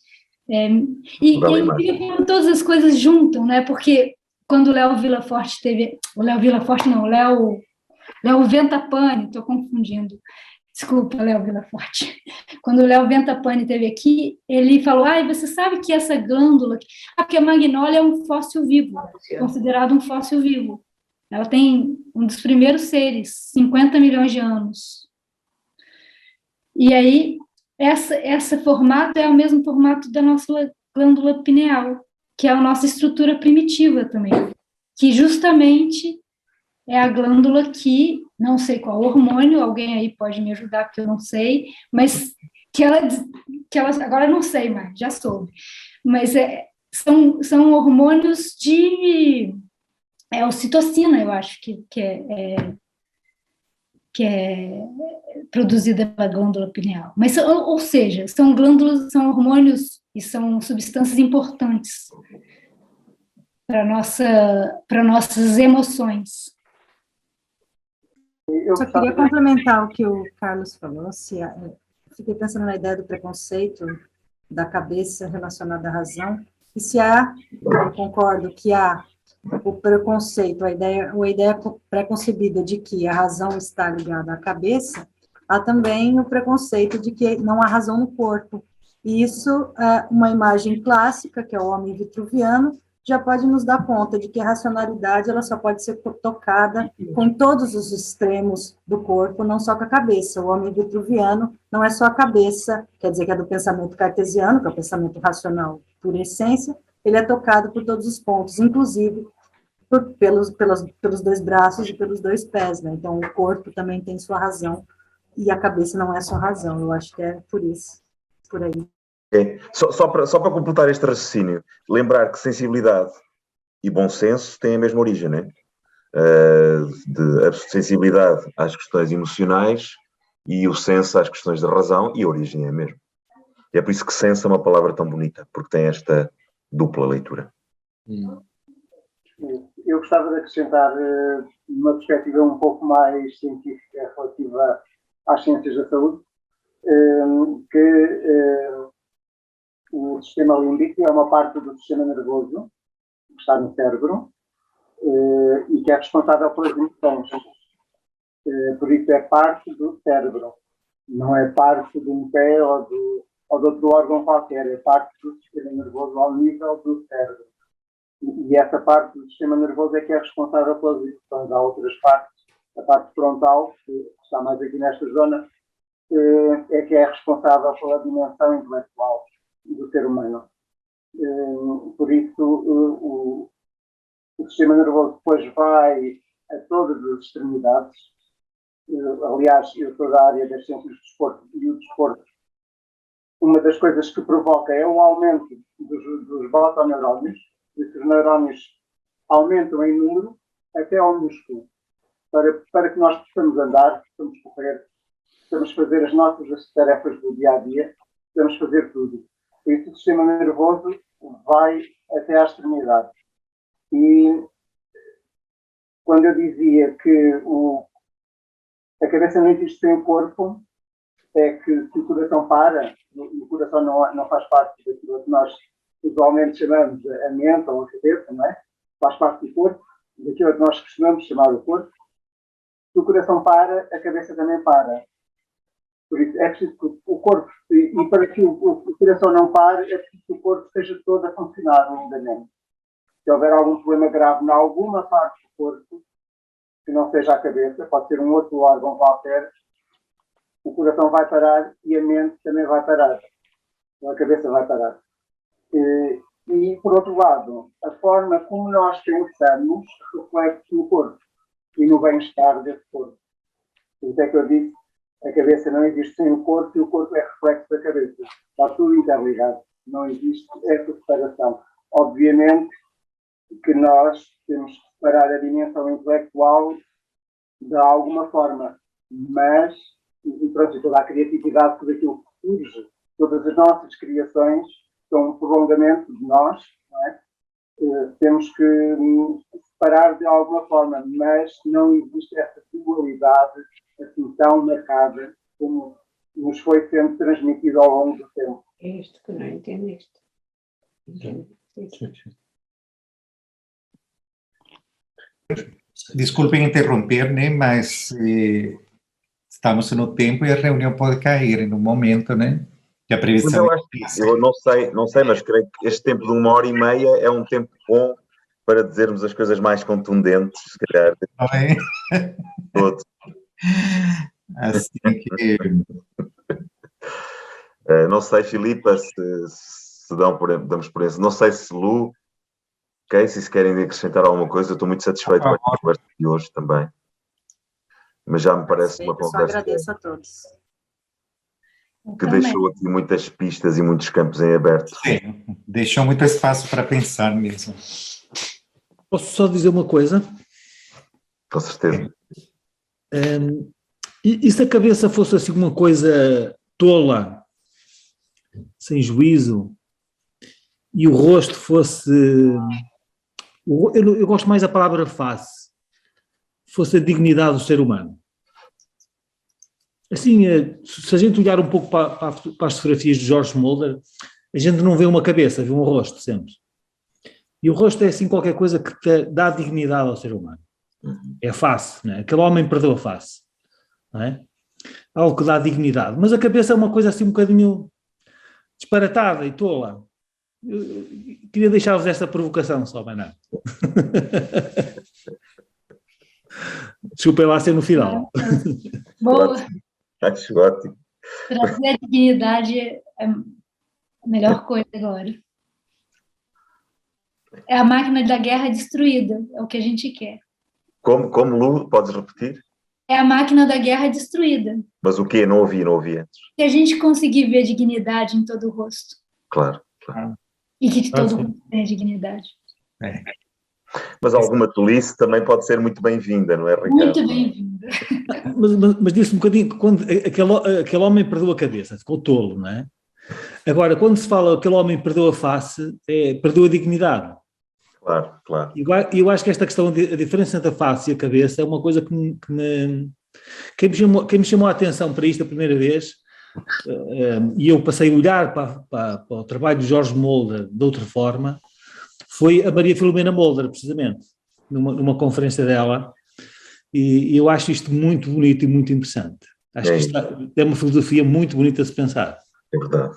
Speaker 6: e é incrível como todas as coisas juntam, né? Porque quando o Léo Villaforte teve, o Léo Villaforte não, o Léo Ventapani, estou confundindo. Desculpa, Léo Villaforte. Quando o Léo Ventapani esteve aqui, ele falou, você sabe que essa glândula... porque a magnólia é um fóssil vivo, considerado um fóssil vivo. Ela tem um dos primeiros seres, 50 milhões de anos. E aí, esse formato é o mesmo formato da nossa glândula pineal, que é a nossa estrutura primitiva também, que justamente é a glândula que, não sei qual hormônio, alguém aí pode me ajudar, porque eu não sei, mas que ela agora eu não sei mais, já soube, mas são hormônios de ocitocina, eu acho, que é produzida pela glândula pineal. Mas, ou seja, são glândulas, são hormônios e são substâncias importantes para nossas emoções.
Speaker 7: Eu só queria complementar o que o Carlos falou. Fiquei pensando na ideia do preconceito da cabeça relacionada à razão. E se eu concordo que há o preconceito, a ideia pré-concebida de que a razão está ligada à cabeça, há também o preconceito de que não há razão no corpo. E isso é uma imagem clássica, que é o homem vitruviano, já pode nos dar conta de que a racionalidade ela só pode ser tocada com todos os extremos do corpo, não só com a cabeça. O homem vitruviano não é só a cabeça, quer dizer que é do pensamento cartesiano, que é o pensamento racional por essência, ele é tocado por todos os pontos, inclusive pelos dois braços e pelos dois pés, né? Então, o corpo também tem sua razão, e a cabeça não é sua razão. Eu acho que é por isso, por aí.
Speaker 12: Okay. Só para completar este raciocínio, lembrar que sensibilidade e bom senso têm a mesma origem, né? A sensibilidade às questões emocionais e o senso às questões da razão, e a origem é a mesma. E é por isso que senso é uma palavra tão bonita, porque tem esta dupla leitura.
Speaker 13: Eu gostava de acrescentar uma perspectiva um pouco mais científica relativa às ciências da saúde, que o sistema límbico é uma parte do sistema nervoso que está no cérebro e que é responsável pelas emoções. Por isso é parte do cérebro, não é parte de um pé ou de outro órgão qualquer, é parte do sistema nervoso ao nível do cérebro. E essa parte do sistema nervoso é que é responsável pelas emoções. Há outras partes, a parte frontal, que está mais aqui nesta zona, é que é responsável pela dimensão intelectual do ser humano. Por isso, o sistema nervoso depois vai a todas as extremidades. Aliás, eu sou da área das ciências do desporto, e o desporto, uma das coisas que provoca é o aumento dos botoneurónios. Os neurónios aumentam em número até ao músculo, para que nós possamos andar, possamos correr, possamos fazer as nossas tarefas do dia a dia, possamos fazer tudo. Por isso o sistema nervoso vai até à extremidade. E quando eu dizia que a cabeça não existe sem o corpo, é que se o coração para, o coração não faz parte daquilo que nós usualmente chamamos a mente ou a cabeça, não é? Faz parte do corpo, daquilo que nós costumamos chamar o corpo. Se o coração para, a cabeça também para. Por isso, é preciso que o corpo, e para que o coração não pare, é preciso que o corpo esteja todo a funcionar lindamente. Se houver algum problema grave em alguma parte do corpo, que não seja a cabeça, pode ser um outro órgão qualquer, o coração vai parar e a mente também vai parar. A cabeça vai parar. E, por outro lado, a forma como nós pensamos reflete no corpo e no bem-estar desse corpo. Por isso é que eu disse, a cabeça não existe sem o corpo e o corpo é reflexo da cabeça. Está tudo interligado. Não existe essa separação. Obviamente que nós temos que separar a dimensão intelectual de alguma forma, mas, pronto, toda a criatividade, tudo aquilo que surge, todas as nossas criações são um prolongamento de nós, não é? Temos que separar de alguma forma, mas não existe essa dualidade assim tão marcada como nos foi sendo transmitido ao longo do tempo.
Speaker 1: É isto que não entendeste.
Speaker 4: Desculpem interromper, né? Mas estamos no tempo e a reunião pode cair em um momento, né? Que a
Speaker 12: Mas
Speaker 4: previsão
Speaker 12: eu acho que, eu não sei, mas creio que este tempo de 1h30 é um tempo bom para dizermos as coisas mais contundentes, se calhar.
Speaker 4: Não é?
Speaker 12: Todos.
Speaker 4: Assim que...
Speaker 12: Não sei, Filipa, se damos por isso. Não sei se Lu, Casey, se querem acrescentar alguma coisa. Eu estou muito satisfeito com a conversa de hoje também. Mas já me parece uma
Speaker 7: Eu só
Speaker 12: conversa
Speaker 7: agradeço a todos.
Speaker 12: que deixou aqui muitas pistas e muitos campos em aberto.
Speaker 4: Sim, deixou muito espaço para pensar mesmo.
Speaker 14: Posso só dizer uma coisa?
Speaker 12: Com certeza.
Speaker 14: E se a cabeça fosse assim uma coisa tola, sem juízo, e o rosto fosse... Eu gosto mais da palavra face. Fosse a dignidade do ser humano. Assim, se a gente olhar um pouco para as fotografias de George Mulder, a gente não vê uma cabeça, vê um rosto sempre. E o rosto é assim qualquer coisa que dá dignidade ao ser humano. É a face, não é? Aquele homem perdeu a face, não é? Algo que dá dignidade. Mas a cabeça é uma coisa assim um bocadinho disparatada e tola. Eu queria deixar-vos esta provocação só, mas não. Desculpem lá ser no final.
Speaker 6: Boa.
Speaker 12: Acho ótimo.
Speaker 6: Trazer a dignidade é a melhor coisa agora. É a máquina da guerra destruída, é o que a gente quer.
Speaker 12: Como Lu, podes repetir?
Speaker 6: É a máquina da guerra destruída.
Speaker 12: Mas o quê? Não ouvi antes.
Speaker 6: Se a gente conseguir ver dignidade em todo o rosto.
Speaker 12: Claro.
Speaker 6: E que todo mundo tem dignidade.
Speaker 12: Mas alguma tolice também pode ser muito bem-vinda, não é, Ricardo?
Speaker 6: Muito bem-vinda.
Speaker 14: Mas disse um bocadinho que quando aquele homem perdeu a cabeça, ficou tolo, não é? Agora, quando se fala que aquele homem perdeu a face, perdeu a dignidade.
Speaker 12: Claro.
Speaker 14: E eu acho que esta questão, a diferença entre a face e a cabeça é uma coisa que me chamou a atenção para isto a primeira vez, e eu passei a olhar para o trabalho de George Mulder de outra forma, foi a Maria Filomena Mulder, precisamente, numa conferência dela, e eu acho isto muito bonito e muito interessante. Acho que isto é uma filosofia muito bonita de se pensar.
Speaker 12: É verdade.